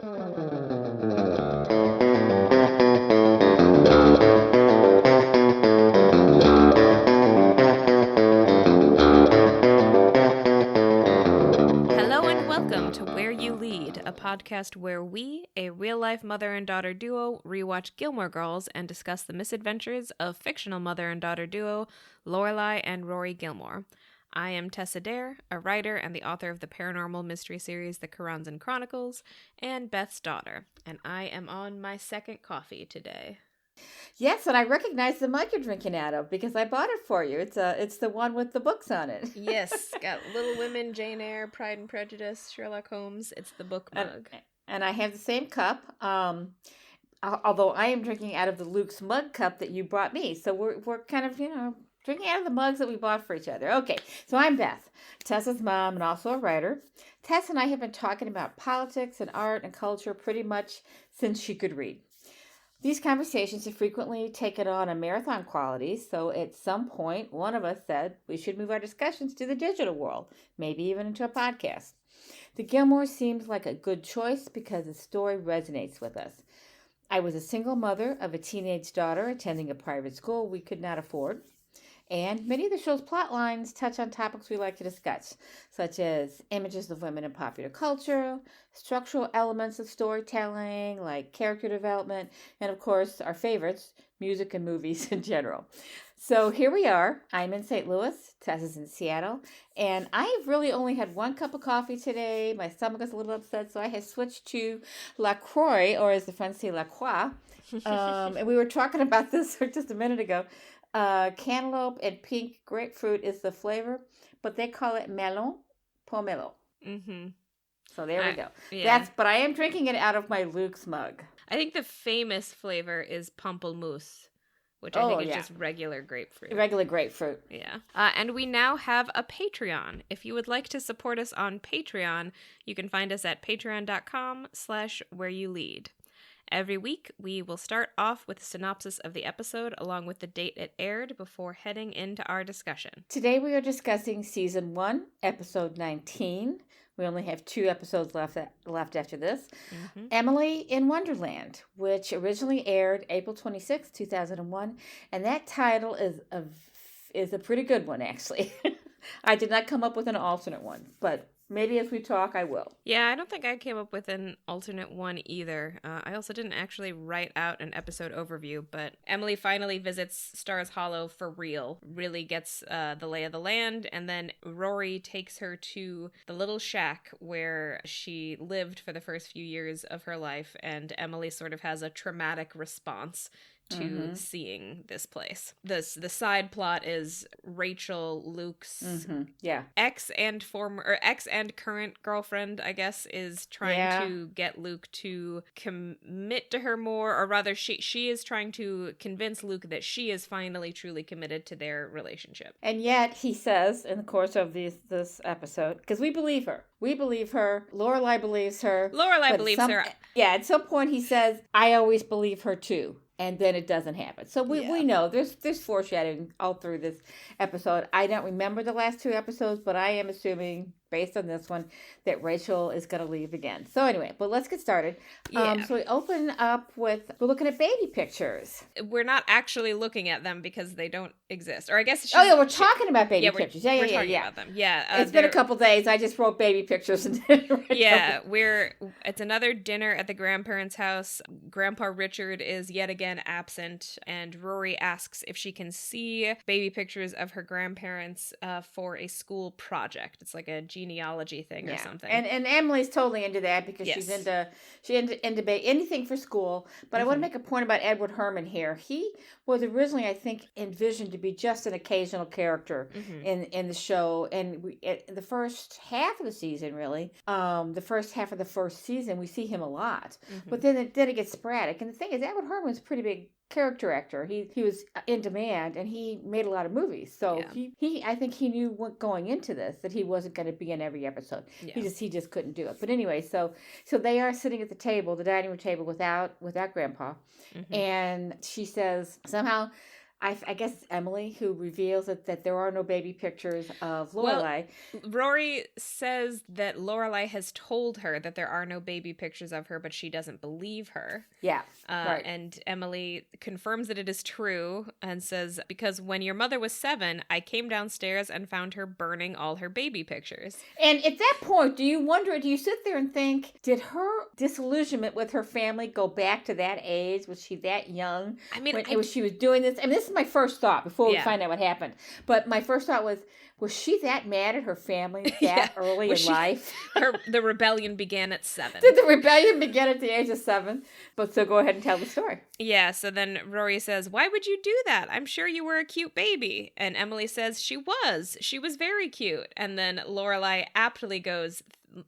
Hello and welcome to Where You Lead, a podcast where we, a real-life mother and daughter duo, rewatch Gilmore Girls and discuss the misadventures of fictional mother and daughter duo Lorelai and Rory Gilmore. I am Tessa Dare, a writer and the author of the paranormal mystery series The Karanzan Chronicles, and Beth's daughter, and I am on my second coffee today. Yes, and I recognize the mug you're drinking out of because I bought it for you. It's the one with the books on it. Yes, got Little Women, Jane Eyre, Pride and Prejudice, Sherlock Holmes. It's the book mug. And I have the same cup. Although I am drinking out of the Luke's mug cup that you brought me. So we're kind of, drinking out of the mugs that we bought for each other. Okay, so I'm Beth, Tessa's mom and also a writer. Tess and I have been talking about politics and art and culture pretty much since she could read. These conversations have frequently taken on a marathon quality, so at some point, one of us said we should move our discussions to the digital world, maybe even into a podcast. The Gilmore seems like a good choice because the story resonates with us. I was a single mother of a teenage daughter attending a private school we could not afford. And many of the show's plot lines touch on topics we like to discuss, such as images of women in popular culture, structural elements of storytelling, like character development, and of course, our favorites, music and movies in general. So here we are. I'm in St. Louis, Tess is in Seattle, and I've really only had one cup of coffee today. My stomach is a little upset, so I have switched to La Croix, or as the French say, La Croix. And we were talking about this just a minute ago. Cantaloupe and pink grapefruit is the flavor, but they call it melon pomelo. Mm-hmm. So there we go. Yeah. But I am drinking it out of my Luke's mug. I think the famous flavor is pamplemousse, which I think is just regular grapefruit. Regular grapefruit. Yeah. And we now have a Patreon. If you would like to support us on Patreon, you can find us at patreon.com/whereyoulead. Every week, we will start off with a synopsis of the episode along with the date it aired before heading into our discussion. Today we are discussing Season 1, Episode 19. We only have 2 episodes left after this. Mm-hmm. Emily in Wonderland, which originally aired April 26, 2001. And that title is a pretty good one, actually. I did not come up with an alternate one, but maybe as we talk, I will. Yeah, I don't think I came up with an alternate one either. I also didn't actually write out an episode overview, but Emily finally visits Stars Hollow for real, really gets the lay of the land, and then Rory takes her to the little shack where she lived for the first few years of her life, and Emily sort of has a traumatic response to seeing this place. The side plot is Rachel, Luke's ex and current girlfriend, I guess, is trying to get Luke to commit to her more, or rather she is trying to convince Luke that she is finally truly committed to their relationship. And yet he says in the course of this episode, because we believe her. Lorelai believes her. Lorelai believes her. Yeah, at some point he says, I always believe her too. And then it doesn't happen. So we know there's foreshadowing all through this episode. I don't remember the last 2 episodes, but I am assuming, based on this one, that Rachel is going to leave again. So anyway, but let's get started. So we open up we're looking at baby pictures. We're not actually looking at them because they don't exist. Or I guess we're talking about baby pictures. We're talking about them. Yeah. It's been a couple days. I just wrote baby pictures. It's another dinner at the grandparents' house. Grandpa Richard is yet again absent, and Rory asks if she can see baby pictures of her grandparents for a school project. It's like a genealogy thing or something. And Emily's totally into that because she's into anything for school. But I want to make a point about Edward Herrmann here. He was originally, I think, envisioned to be just an occasional character in the show. And the first half of the season, really, the first half of the first season, we see him a lot. But then it gets sporadic. And the thing is, Edward Herrmann was a pretty big character actor. He was in demand, and he made a lot of movies. So he I think he knew going into this that he wasn't going to be in every episode. Yeah. He just couldn't do it. But anyway, so they are sitting at the dining room table without Grandpa, and she says somehow I guess it's Emily who reveals that there are no baby pictures of Well, Lorelai. Rory says that Lorelai has told her that there are no baby pictures of her, but she doesn't believe her. Yeah, right. And Emily confirms that it is true and says, because when your mother was 7, I came downstairs and found her burning all her baby pictures. And at that point, do you sit there and think, did her disillusionment with her family go back to that age? Was she that young? I mean, when she was doing this? I mean, this is my first thought before we Yeah. find out what happened. But my first thought was she that mad at her family that early in life? The rebellion began at 7. Did the rebellion begin at the age of 7? But so go ahead and tell the story. Yeah, so then Rory says, why would you do that? I'm sure you were a cute baby. And Emily says she was. She was very cute. And then Lorelai aptly goes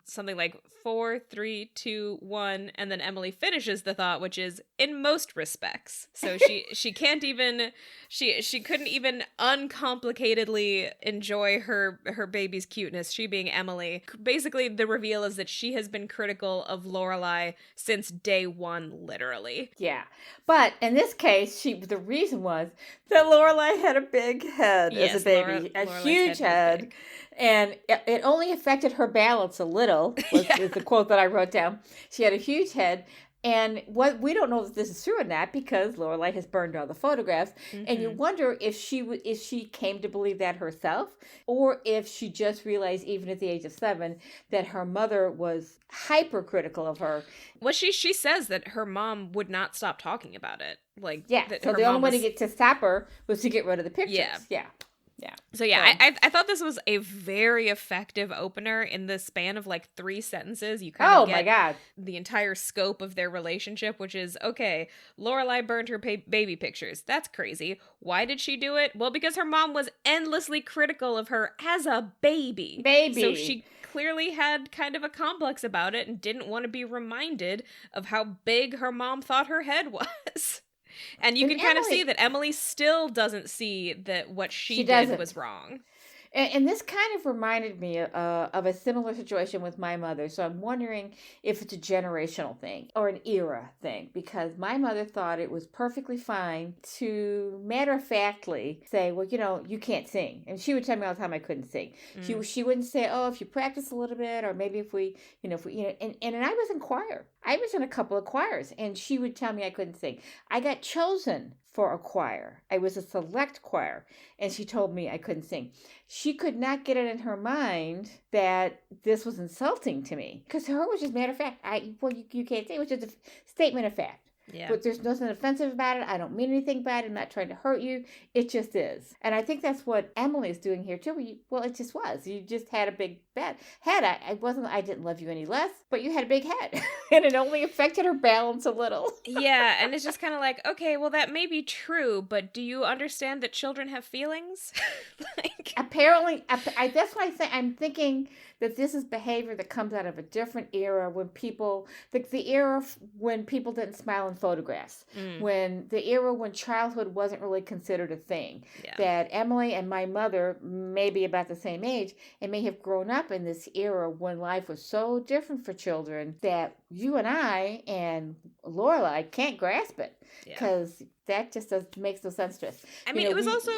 something like 4, 3, 2, 1, and then Emily finishes the thought, which is in most respects. So she can't even she couldn't even uncomplicatedly enjoy her baby's cuteness. She being Emily. Basically, the reveal is that she has been critical of Lorelai since day 1, literally. Yeah, but in this case, the reason was that Lorelai had a big head as a baby, Lorelai's huge head. And it only affected her balance a little, is the quote that I wrote down. She had a huge head. And we don't know if this is true or not because Lorelai has burned all the photographs. Mm-hmm. And you wonder if she came to believe that herself or if she just realized even at the age of 7 that her mother was hypercritical of her. Well, she says that her mom would not stop talking about it. So the only way to stop her was to get rid of the pictures. Yeah. So I thought this was a very effective opener in the span of 3 sentences. You kind of get my God. the entire scope of their relationship, which is, okay, Lorelai burned her baby pictures. That's crazy. Why did she do it? Well, because her mom was endlessly critical of her as a baby. So she clearly had kind of a complex about it and didn't want to be reminded of how big her mom thought her head was. And you can kind of see that Emily still doesn't see that what she did was wrong. And this kind of reminded me of a similar situation with my mother. So I'm wondering if it's a generational thing or an era thing, because my mother thought it was perfectly fine to matter-of-factly say, well, you can't sing. And she would tell me all the time I couldn't sing. She wouldn't say, oh, if you practice a little bit, or maybe if we, and I was in choir. I was in a couple of choirs, and she would tell me I couldn't sing. I got chosen for a choir. I was a select choir, and she told me I couldn't sing. She could not get it in her mind that this was insulting to me, because her was just matter of fact. You can't say it was just a statement of fact. Yeah. But there's nothing offensive about it. I don't mean anything about it. I'm not trying to hurt you. It just is. And I think that's what Emily is doing here too. It just was. You just had a big head. I didn't love you any less, but you had a big head. And it only affected her balance a little. Yeah, and it's just kind of like, okay, well, that may be true, but do you understand that children have feelings? Apparently, that's why I'm thinking that this is behavior that comes out of a different era when people, the era when people didn't smile in photographs, when the era when childhood wasn't really considered a thing, that Emily and my mother may be about the same age and may have grown up in this era when life was so different for children that you and I and Lorelai can't grasp it because that just makes no sense to us. I mean, it was also...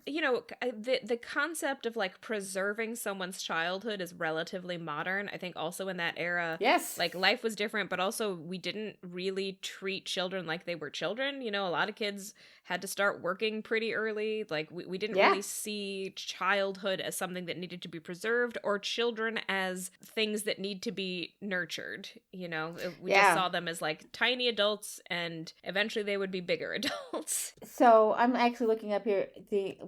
the concept of preserving someone's childhood is relatively modern. I think also in that era, yes, life was different, but also we didn't really treat children like they were children. A lot of kids had to start working pretty early. We didn't really see childhood as something that needed to be preserved or children as things that need to be nurtured. We just saw them as tiny adults, and eventually they would be bigger adults. So I'm actually looking up here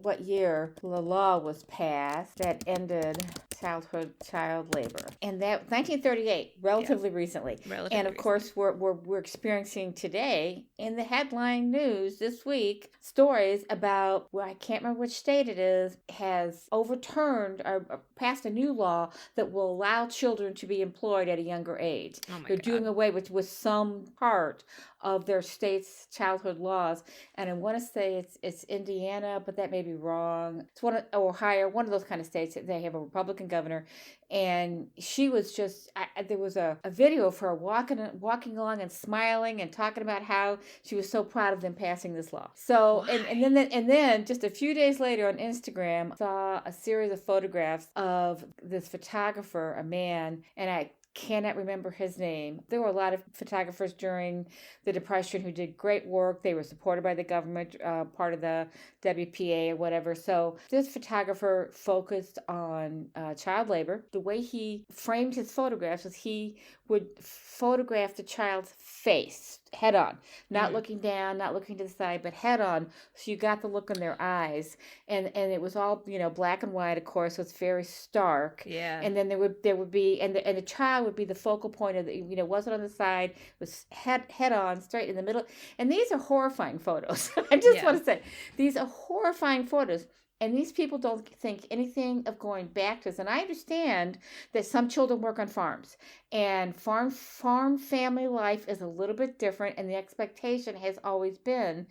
what year the law was passed that ended child labor, and that 1938, relatively recently. And of course, we're experiencing today in the headline news this week stories about, I can't remember which state it is, has overturned or passed a new law that will allow children to be employed at a younger age. They're doing away with some part of their state's childhood laws, and I want to say it's Indiana, but that may be wrong. It's Ohio, one of those kind of states. They have a Republican Republican governor, and she was just, there was a video of her walking along and smiling and talking about how she was so proud of them passing this law. So, and then just a few days later on Instagram, I saw a series of photographs of this photographer, a man, and I cannot remember his name. There were a lot of photographers during the Depression who did great work. They were supported by the government, part of the WPA or whatever. So this photographer focused on child labor. The way he framed his photographs was he would photograph the child's face head on, not looking down, not looking to the side, but head on. So you got the look in their eyes, and it was all, black and white, of course. So it's very stark. Yeah. And then there would be, and the child would be the focal point of the, wasn't on the side, was head on, straight in the middle. And these are horrifying photos. I just want to say, these are horrifying photos. And these people don't think anything of going back to this. And I understand that some children work on farms. And farm family life is a little bit different. And the expectation has always been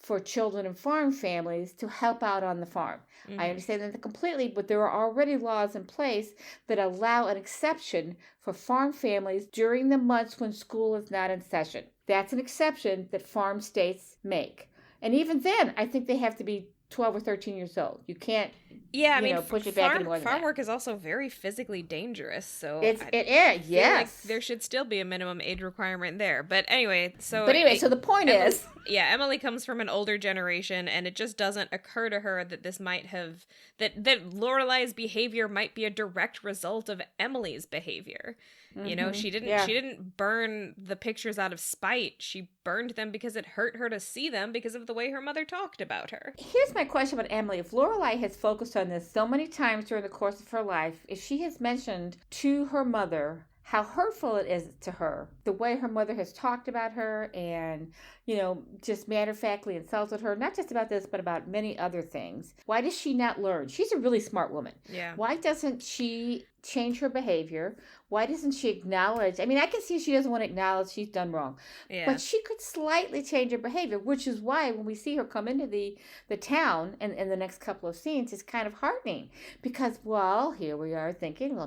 for children in farm families to help out on the farm. Mm-hmm. I understand that completely, but there are already laws in place that allow an exception for farm families during the months when school is not in session. That's an exception that farm states make. And even then, I think they have to be 12 or 13 years old. You can't, push it back anymore than farm that. work is also very physically dangerous, so it is, yes. Like there should still be a minimum age requirement there. But anyway, so the point is, Emily comes from an older generation, and it just doesn't occur to her that this might have that Lorelai's behavior might be a direct result of Emily's behavior. Mm-hmm. She didn't burn the pictures out of spite. She burned them because it hurt her to see them because of the way her mother talked about her. Here's my question about Emily. If Lorelai has focused on this so many times during the course of her life, if she has mentioned to her mother how hurtful it is to her, the way her mother has talked about her and, just matter-of-factly insulted her, not just about this, but about many other things. Why does she not learn? She's a really smart woman. Yeah. Why doesn't she change her behavior? Why doesn't she acknowledge? I mean, I can see she doesn't want to acknowledge she's done wrong. Yeah. But she could slightly change her behavior, which is why when we see her come into the town and in the next couple of scenes, it's kind of heartening. Because, here we are thinking,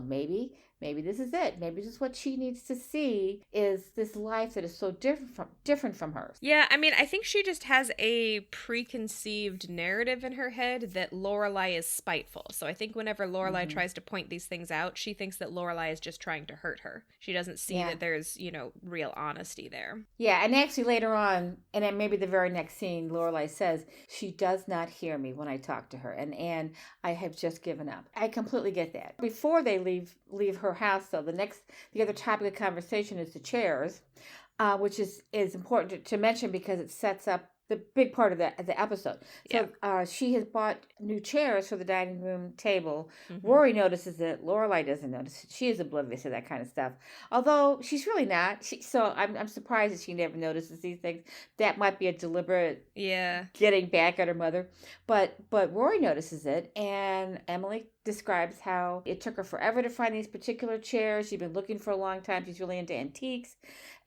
maybe this is it. Maybe this is what she needs to see, is this life that is so different from hers. Yeah, I mean, I think she just has a preconceived narrative in her head that Lorelai is spiteful. So I think whenever Lorelai tries to point these things out, she thinks that Lorelai is just trying to hurt her. She doesn't see that there's, real honesty there. Yeah, and actually later on, and then maybe the very next scene, Lorelai says, she does not hear me when I talk to her, and I have just given up. I completely get that. Before they leave her house, though, the other topic of conversation is the chairs, which is important to mention because it sets up the big part of the episode. So she has bought new chairs for the dining room table. Mm-hmm. Rory notices it. Lorelai doesn't notice it. She is oblivious to that kind of stuff. Although she's really not. So I'm surprised that she never notices these things. That might be a deliberate getting back at her mother. But Rory notices it, and Emily describes how it took her forever to find these particular chairs. She'd been looking for a long time. She's really into antiques,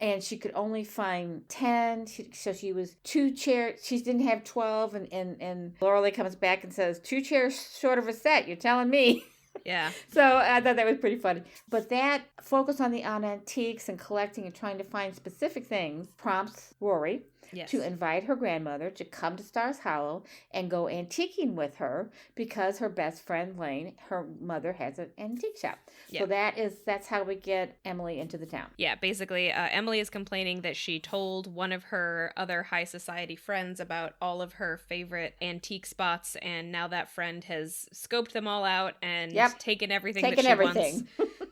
and she could only find 10. So she was 2 chairs. She didn't have 12, and Lorelai comes back and says, 2 chairs short of a set. You're telling me. Yeah. So I thought that was pretty funny. But that focus on antiques and collecting and trying to find specific things prompts Rory to invite her grandmother to come to Stars Hollow and go antiquing with her because her best friend Lane, her mother, has an antique shop. Yep. So that's how we get Emily into the town. Yeah, basically Emily is complaining that she told one of her other high society friends about all of her favorite antique spots, and now that friend has scoped them all out and taken everything that she wants.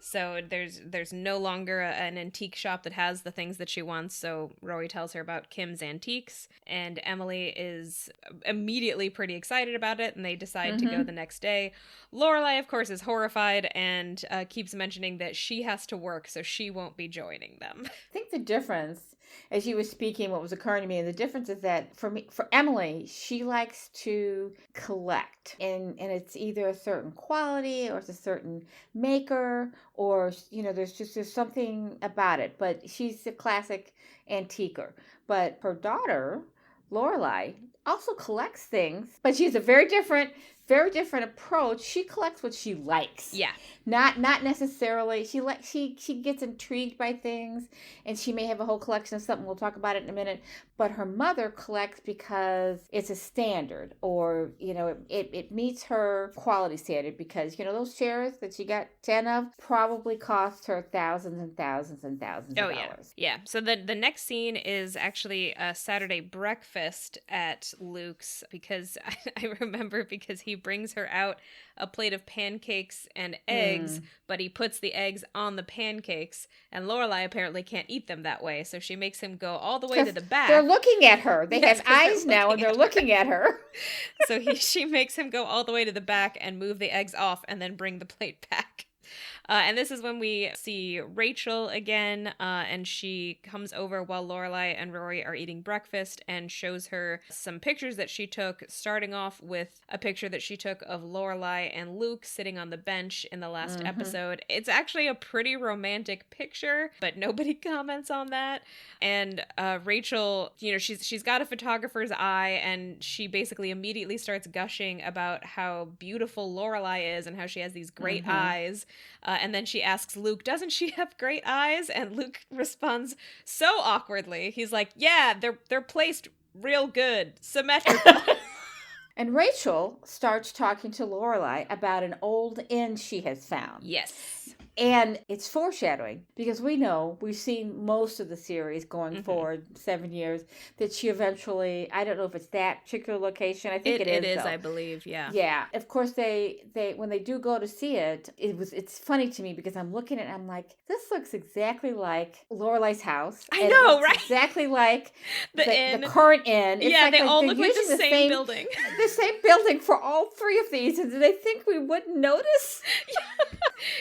So there's no longer an antique shop that has the things that she wants. So Rory tells her about Kim's Antiques, and Emily is immediately pretty excited about it, and they decide to go the next day. Lorelai, of course, is horrified and keeps mentioning that she has to work, so she won't be joining them. I think the difference, as you were speaking, what was occurring to me, the difference is that for Emily, she likes to collect, and it's either a certain quality or it's a certain maker, or there's something about it. But she's a classic antiquer. But her daughter, Lorelai, also collects things, but she has a very different very different approach. She collects what she likes. Yeah. Not necessarily. She gets intrigued by things, and she may have a whole collection of something. We'll talk about it in a minute. But her mother collects because it's a standard, or it meets her quality standard. Because those chairs that she got 10 of probably cost her thousands and thousands and thousands of dollars. Yeah. So the next scene is actually a Saturday breakfast at Luke's, because I remember because he brings her out a plate of pancakes and eggs, but he puts the eggs on the pancakes, and Lorelai apparently can't eat them that way, so she makes him go all the way to the back. They're looking at her. They have eyes now, and they're looking at her. So she makes him go all the way to the back and move the eggs off and then bring the plate back. And this is when we see Rachel again, and she comes over while Lorelai and Rory are eating breakfast and shows her some pictures that she took, starting off with a picture that she took of Lorelai and Luke sitting on the bench in the last episode. It's actually a pretty romantic picture, but nobody comments on that. And Rachel, she's got a photographer's eye, and she basically immediately starts gushing about how beautiful Lorelai is and how she has these great eyes. And then she asks Luke, doesn't she have great eyes? And Luke responds so awkwardly. He's like, yeah, they're placed real good, symmetrical. And Rachel starts talking to Lorelai about an old inn she has found. Yes. And it's foreshadowing, because we've seen most of the series going forward 7 years, that she eventually, I don't know if it's that particular location. I think it is. It is, I believe, yeah. Yeah. Of course, they when they do go to see it, it's funny to me because I'm looking at it and I'm like, this looks exactly like Lorelai's house. I know, right? Exactly like the inn. The current inn. It's they all look like the same building. The same building for all three of these. And do they think we wouldn't notice?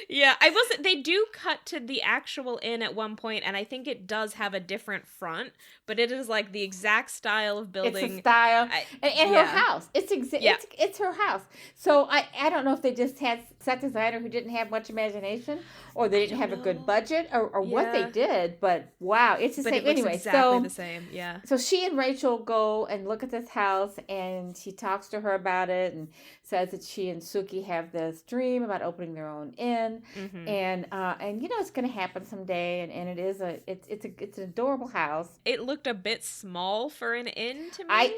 Yeah, they do cut to the actual inn at one point, and I think it does have a different front, but it is like the exact style of building. It's a style. And her house. It's her house. So I don't know if they just had set designer who didn't have much imagination, or they didn't have a good budget, or what they did, but wow, it's the same. Anyway, exactly the same, yeah. So she and Rachel go and look at this house, and she talks to her about it and says that she and Suki have this dream about opening their own inn, and it's going to happen someday, and it is it's an adorable house. It looked a bit small for an inn to me.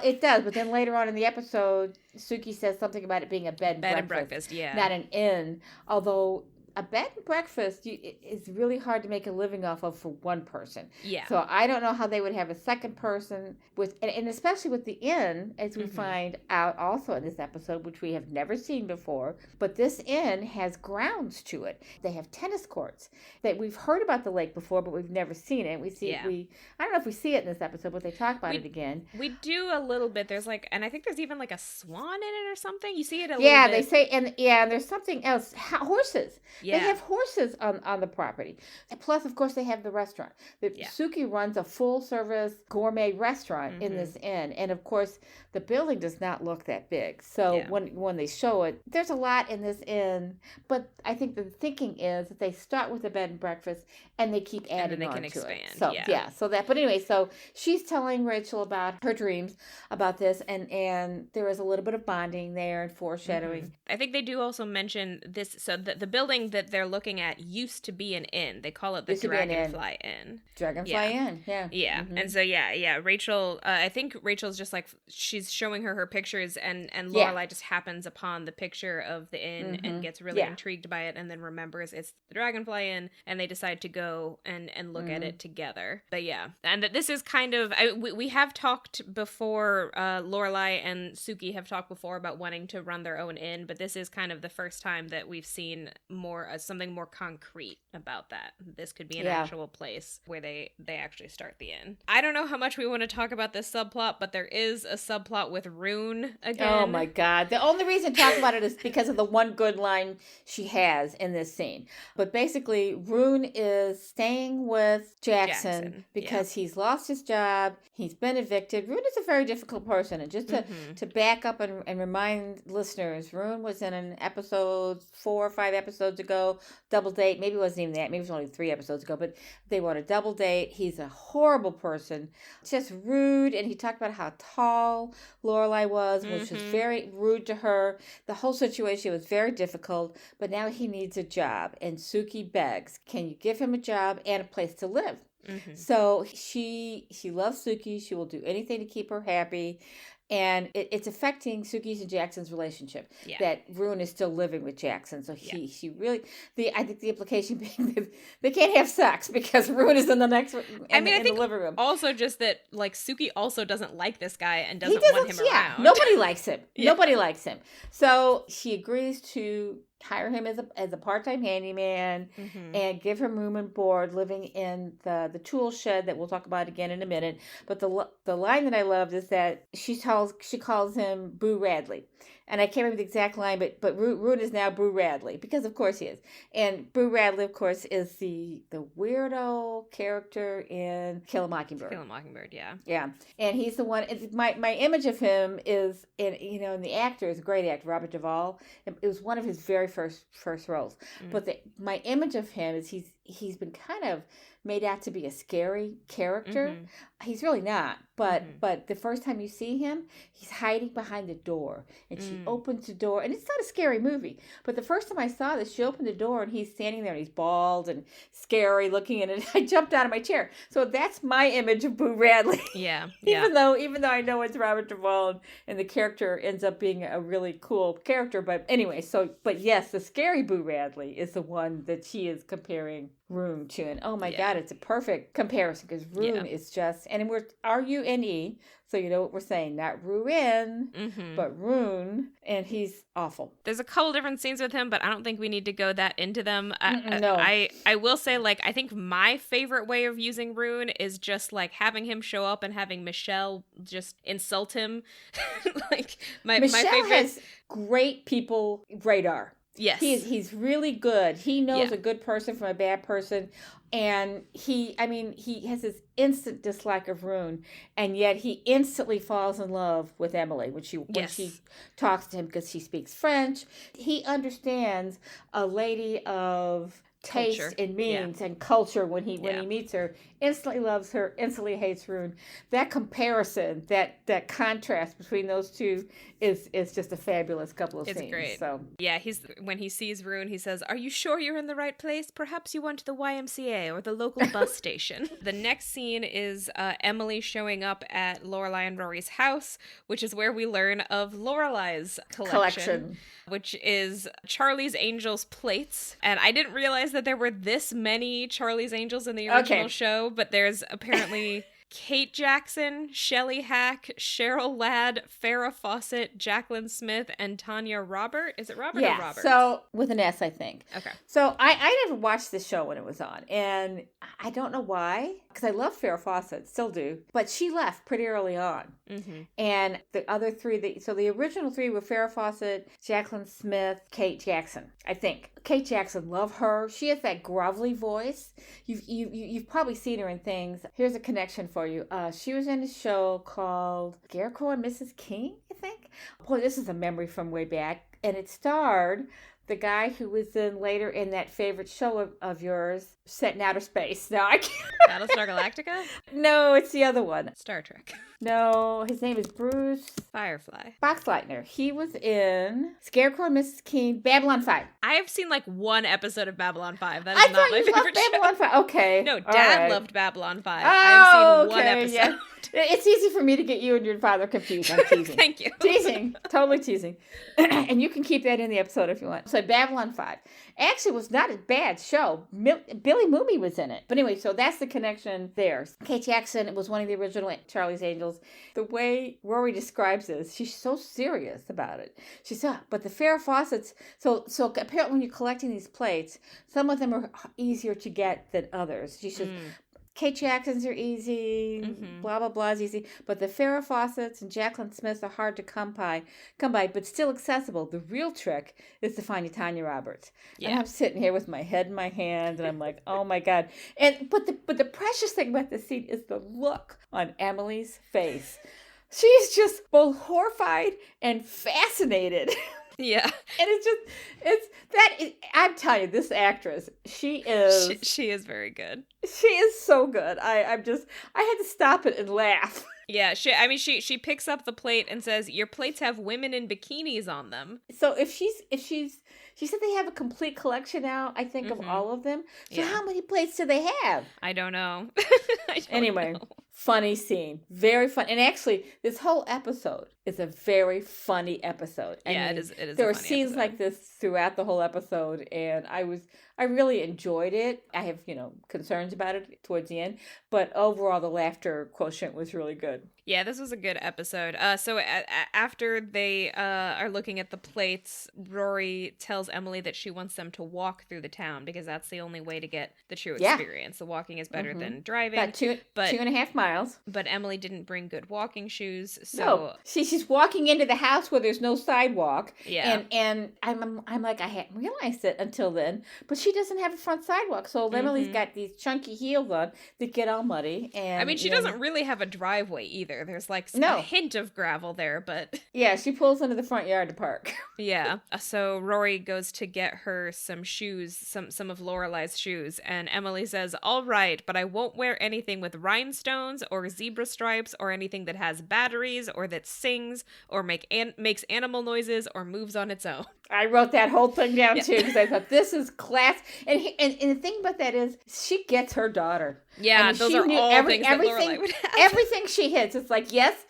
It does, but then later on in the episode, Suki says something about it being a bed and breakfast, yeah, not an inn. Although a bed and breakfast is really hard to make a living off of for one person. Yeah. So I don't know how they would have a second person and especially with the inn, as we find out also in this episode, which we have never seen before. But this inn has grounds to it. They have tennis courts. That we've heard about the lake before, but we've never seen it. I don't know if we see it in this episode, but they talk about it again. We do a little bit. There's and I think there's even a swan in it or something. You see it a little bit. Yeah, they say, and there's something else. Horses. Yeah. They have horses on the property. And plus, of course, they have the restaurant. Suki runs a full-service gourmet restaurant in this inn. And, of course, the building does not look that big. So when they show it, there's a lot in this inn. But I think the thinking is that they start with a bed and breakfast and they keep adding and then they on can to expand. it. So, but anyway, so she's telling Rachel about her dreams about this. And there is a little bit of bonding there and foreshadowing. I think they do also mention this. So the building that they're looking at used to be an inn. They call it the Dragonfly Inn. Dragonfly Inn, yeah. Yeah. And so, Rachel, I think Rachel's just she's showing her pictures, and Lorelai just happens upon the picture of the inn and gets really intrigued by it, and then remembers it's the Dragonfly Inn, and they decide to go and look at it together. But yeah, and that this is kind of, we have talked before, Lorelai and Suki have talked before about wanting to run their own inn, but this is kind of the first time that we've seen more something more concrete about that. This could be an actual place where they actually start the inn. I don't know how much we want to talk about this subplot, but there is a subplot with Rune again. Oh my God. The only reason to talk about it is because of the one good line she has in this scene. But basically, Rune is staying with Jackson because he's lost his job. He's been evicted. Rune is a very difficult person. And just to back up and remind listeners, Rune was in an episode 4 or 5 episodes ago go double date. Maybe it wasn't even that. Maybe it was only 3 episodes ago, but they went a double date. He's a horrible person, just rude. And he talked about how tall Lorelai was, which was very rude to her. The whole situation was very difficult, but now he needs a job. And Suki begs, can you give him a job and a place to live? So she loves Suki. She will do anything to keep her happy. And it's affecting Suki's and Jackson's relationship. Yeah. That Rune is still living with Jackson. So she really, I think the implication being that they can't have sex because Rune is in the next room. I think the living room. Also just that like Suki also doesn't like this guy and doesn't want him around. Nobody likes him. Nobody likes him. So she agrees to hire him as a part-time handyman and give him room and board living in the tool shed that we'll talk about again in a minute. But the line that I loved is that she calls him Boo Radley. And I can't remember the exact line, but Rune is now Boo Radley, because of course he is. And Boo Radley, of course, is the weirdo character in Kill a Mockingbird. Kill a Mockingbird, yeah. Yeah. And he's the one, my image of him is, in the actor is a great actor, Robert Duvall. It was one of his very first roles. But my image of him is he's been kind of made out to be a scary character. He's really not. But the first time you see him, he's hiding behind the door. And she opens the door. And it's not a scary movie. But the first time I saw this, she opened the door and he's standing there and he's bald and scary looking. And I jumped out of my chair. So that's my image of Boo Radley. Yeah. even though I know it's Robert Duvall and the character ends up being a really cool character. But anyway, but yes, the scary Boo Radley is the one that she is comparing Rune to. And oh my God, it's a perfect comparison because Rune is just, and we're R-U-N-E, so you know what we're saying, not Ruin, but Rune, and he's awful. There's a couple different scenes with him, but I don't think we need to go that into them. No. I will say, like, I think my favorite way of using Rune is just, like, having him show up and having Michel just insult him. Like, Michel my favorite has great people radar. Yes. He's really good. He knows a good person from a bad person. And he has this instant dislike of Rune, and yet he instantly falls in love with Emily when she talks to him because she speaks French. He understands a lady of taste and means and culture when he meets her, instantly loves her, instantly hates Rune. That comparison, that contrast between those two is just a fabulous couple of scenes. It's great. So yeah, when he sees Rune, he says, "Are you sure you're in the right place? Perhaps you went to the YMCA or the local bus station." The next scene is Emily showing up at Lorelai and Rory's house, which is where we learn of Lorelai's collection. Which is Charlie's Angels plates. And I didn't realize that there were this many Charlie's Angels in the original show, but there's apparently Kate Jackson, Shelley Hack, Cheryl Ladd, Farrah Fawcett, Jacqueline Smith, and Tanya Robert. Is it Robert or Robert? So with an S, I think. Okay. So I never watched this show when it was on, and I don't know why, because I love Farrah Fawcett, still do, but she left pretty early on. And the other three, the original 3 were Farrah Fawcett, Jacqueline Smith, Kate Jackson, I think. Kate Jackson, love her. She has that grovelly voice. You've probably seen her in things. Here's a connection for you. She was in a show called Scarecrow and Mrs. King, I think. Boy, this is a memory from way back. And it starred the guy who was later in that favorite show of yours, Set in Outer Space. No, I can't. Battlestar Galactica? No, it's the other one. Star Trek. No, his name is Bruce Firefly. Boxleitner. He was in Scarecrow and Mrs. King, Babylon 5. I have seen like one episode of Babylon 5. That is not my favorite show. Babylon 5. Okay. No, Dad loved Babylon 5. I've seen one episode. Yeah. It's easy for me to get you and your father confused. I'm teasing. Thank you. Teasing. Totally teasing. And you can keep that in the episode if you want. So Babylon 5 actually was not a bad show. Billy Mooney was in it. But anyway, so that's the connection there. Kate Jackson was one of the original Charlie's Angels. The way Rory describes this, she's so serious about it. She said, but the Farrah Fawcett's, so apparently when you're collecting these plates, some of them are easier to get than others. She says, Kate Jackson's are easy, blah, blah, blah is easy. But the Farrah Fawcett's and Jacqueline Smith's are hard to come by, but still accessible. The real trick is to find Tanya Roberts. Yeah. And I'm sitting here with my head in my hand, and I'm like, oh my God. But the precious thing about this scene is the look on Emily's face. She's just both horrified and fascinated. Yeah. And I'm telling you, this actress, she is. She is very good. She is so good. I had to stop it and laugh. Yeah, she picks up the plate and says, "Your plates have women in bikinis on them." So she said they have a complete collection now, I think, of all of them. So how many plates do they have? I don't know. Anyway, funny scene. Very fun. And actually, this whole episode is a very funny episode. I mean, it is. There are scenes like this throughout the whole episode, and I really enjoyed it. I have, concerns about it towards the end, but overall the laughter quotient was really good. Yeah, this was a good episode. So after they are looking at the plates, Rory tells Emily that she wants them to walk through the town because that's the only way to get the true experience. The walking is better than driving. About 2.5 miles. But Emily didn't bring good walking shoes, so no. She's walking into the house where there's no sidewalk. Yeah, and I'm like, I hadn't realized it until then, but she doesn't have a front sidewalk, so Emily's got these chunky heels on that get all muddy. And I mean, she doesn't really have a driveway either. There's like a hint of gravel there, but yeah, she pulls into the front yard to park. Yeah. So Rory goes to get her some shoes, some of Lorelai's shoes, and Emily says, "All right, but I won't wear anything with rhinestones or zebra stripes or anything that has batteries or that sings or makes animal noises or moves on its own." I wrote that whole thing down too because I thought this is class. And the thing about that is she gets her daughter. Yeah, I mean, those are all things that Lorelai would have. Everything she hits, it's like, yes,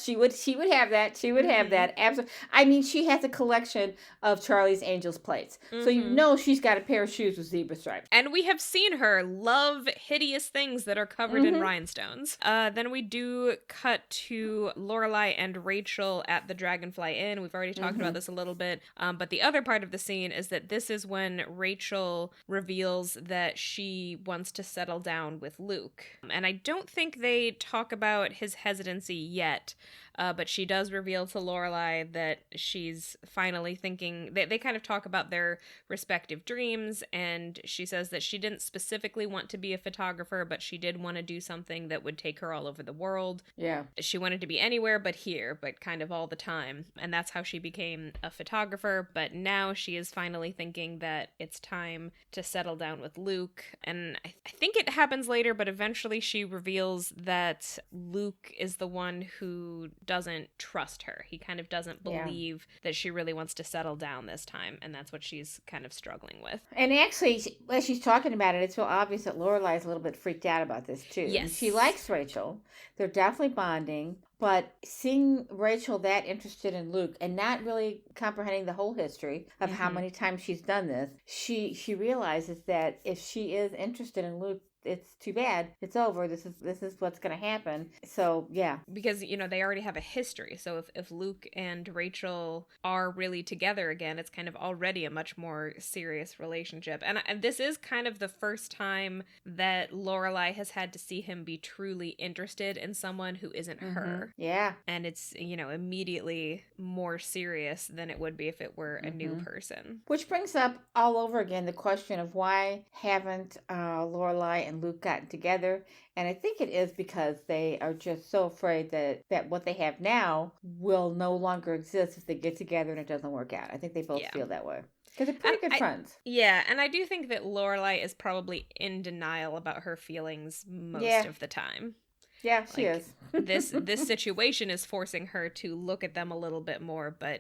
she would have that. She would have that. Absolutely. I mean, she has a collection of Charlie's Angels plates. So she's got a pair of shoes with zebra stripes. And we have seen her love hideous things that are covered in rhinestones. Then we do cut to Lorelai and Rachel at the Dragonfly Inn. We've already talked about this a little bit. But the other part of the scene is that this is when Rachel reveals that she wants to settle down with Luke. And I don't think they talk about his hesitancy yet. But she does reveal to Lorelai that she's finally thinking. They kind of talk about their respective dreams, and she says that she didn't specifically want to be a photographer, but she did want to do something that would take her all over the world. Yeah. She wanted to be anywhere but here, but kind of all the time. And that's how she became a photographer. But now she is finally thinking that it's time to settle down with Luke. And I think it happens later, but eventually she reveals that Luke is the one who doesn't trust her. He kind of doesn't believe that she really wants to settle down this time, and that's what she's kind of struggling with. And actually, as she's talking about it, it's real obvious that Lorelai is a little bit freaked out about this too. Yes. And she likes Rachel. They're definitely bonding, but seeing Rachel that interested in Luke and not really comprehending the whole history of how many times she's done this, she realizes that if she is interested in Luke, it's too bad. It's over. This is what's going to happen. So, yeah. Because, they already have a history. So if Luke and Rachel are really together again, it's kind of already a much more serious relationship. And this is kind of the first time that Lorelai has had to see him be truly interested in someone who isn't her. Yeah. And it's, immediately more serious than it would be if it were a new person. Which brings up all over again the question of why haven't Lorelai and Luke gotten together, and I think it is because they are just so afraid that what they have now will no longer exist if they get together and it doesn't work out. I think they both feel that way because they're pretty good friends. Yeah, and I do think that Lorelai is probably in denial about her feelings most of the time. Yeah, she is. this situation is forcing her to look at them a little bit more. But,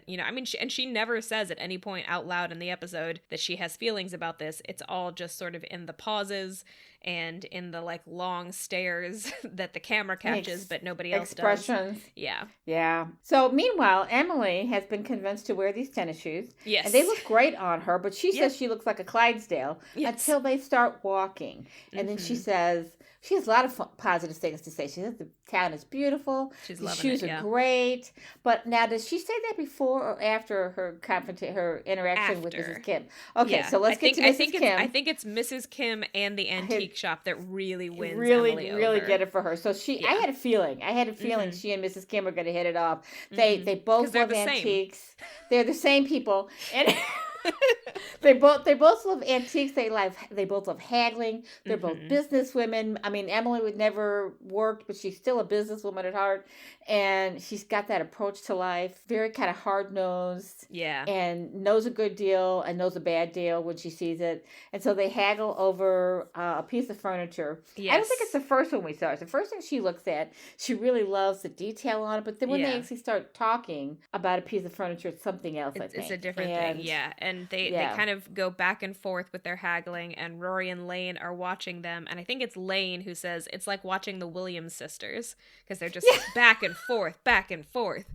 she never says at any point out loud in the episode that she has feelings about this. It's all just sort of in the pauses and in the, long stares that the camera catches, but nobody else does. Expressions. Yeah. Yeah. So, meanwhile, Emily has been convinced to wear these tennis shoes. Yes. And they look great on her, but she says she looks like a Clydesdale until they start walking. And then she says... She has a lot of positive things to say. She says the town is beautiful. She's the loving shoes are great. But now, does she say that before or after her interaction with Mrs. Kim? Okay, so let's get to Mrs. Kim. I think it's Mrs. Kim and the antique shop that really wins really Emily over. Get it for her. So I had a feeling. she and Mrs. Kim were going to hit it off. They both love antiques. They're the same people. And They both love antiques. They both love haggling. They're both Mm-hmm. business women. I mean, Emily would never work, but she's still a businesswoman at heart, and she's got that approach to life. Very kind of hard nosed. Yeah. And knows a good deal and knows a bad deal when she sees it. And so they haggle over a piece of furniture. Yes. I don't think it's the first one we saw. It's the first thing she looks at. She really loves the detail on it. But then when they actually start talking about a piece of furniture, it's something else, I think. It's a different thing, yeah. And they kind of go back and forth with their haggling, and Rory and Lane are watching them. And I think it's Lane who says it's like watching the Williams sisters, because they're just back and forth, back and forth.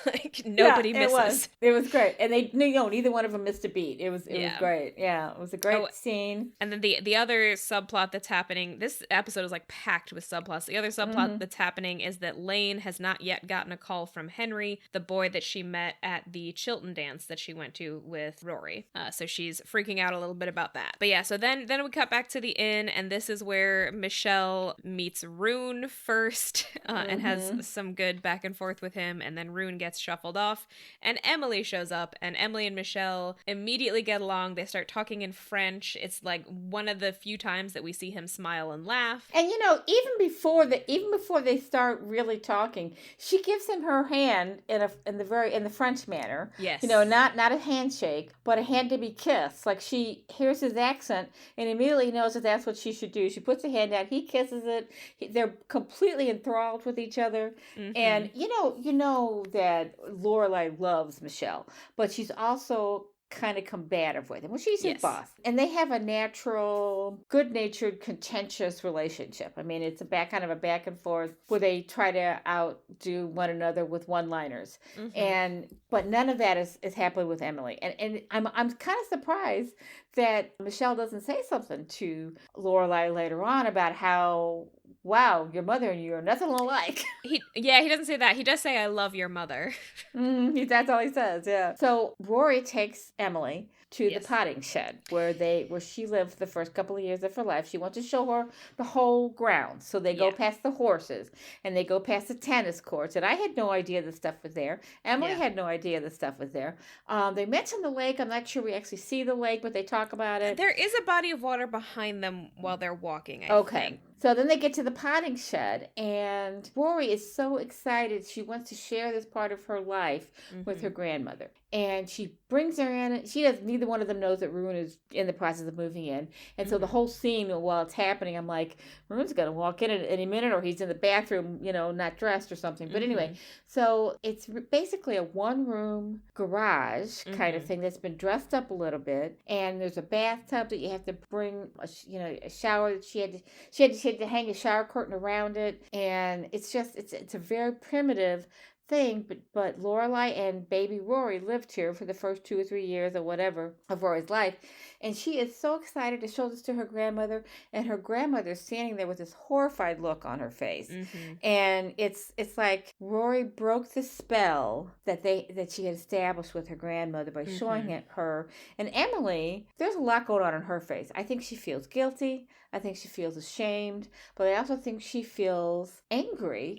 Like nobody misses. It was great, and neither one of them missed a beat. It was great. Yeah, it was a great scene. And then the other subplot that's happening. This episode is like packed with subplots. The other subplot that's happening is that Lane has not yet gotten a call from Henry, the boy that she met at the Chilton dance that she went to with Rory. So she's freaking out a little bit about that. But yeah, so then we cut back to the inn, and this is where Michel meets Rune first, and has some good back and forth with him, and then Rune gets shuffled off, and Emily shows up, and Emily and Michel immediately get along. They start talking in French. It's like one of the few times that we see him smile and laugh. And even before they start really talking, she gives him her hand in the French manner. Yes. Not a handshake, but a hand to be kissed. Like, she hears his accent and immediately knows that that's what she should do. She puts her hand out, he kisses it. They're completely enthralled with each other. And you know that Lorelai loves Michel, but she's also kind of combative with him. Well, she's his boss. And they have a natural, good-natured, contentious relationship. I mean, it's a back and forth where they try to outdo one another with one-liners. But none of that is happily with Emily. And I'm kind of surprised that Michel doesn't say something to Lorelai later on about how, wow, your mother and you are nothing alike. He doesn't say that. He does say, I love your mother. That's all he says, yeah. So Rory takes Emily to the potting shed where she lived the first couple of years of her life. She wants to show her the whole ground. So they go past the horses and they go past the tennis courts. And I had no idea the stuff was there. Emily had no idea the stuff was there. They mention the lake. I'm not sure we actually see the lake, but they talk about it. There is a body of water behind them while they're walking, I think. So then they get to the potting shed, and Rory is so excited. She wants to share this part of her life with her grandmother. And she brings her in. Neither one of them knows that Rune is in the process of moving in. And so the whole scene, while it's happening, I'm like, Rune's going to walk in any minute, or he's in the bathroom, not dressed or something. But anyway, so it's basically a one-room garage kind of thing that's been dressed up a little bit. And there's a bathtub that you have to bring, a shower that she had to hang a shower curtain around it. And it's a very primitive thing, but Lorelai and baby Rory lived here for the first 2 or 3 years or whatever of Rory's life, and she is so excited to show this to her grandmother, and her grandmother's standing there with this horrified look on her face. And it's like Rory broke the spell that she had established with her grandmother by showing it her. And Emily, there's a lot going on in her face. I think she feels guilty. I think she feels ashamed, but I also think she feels angry.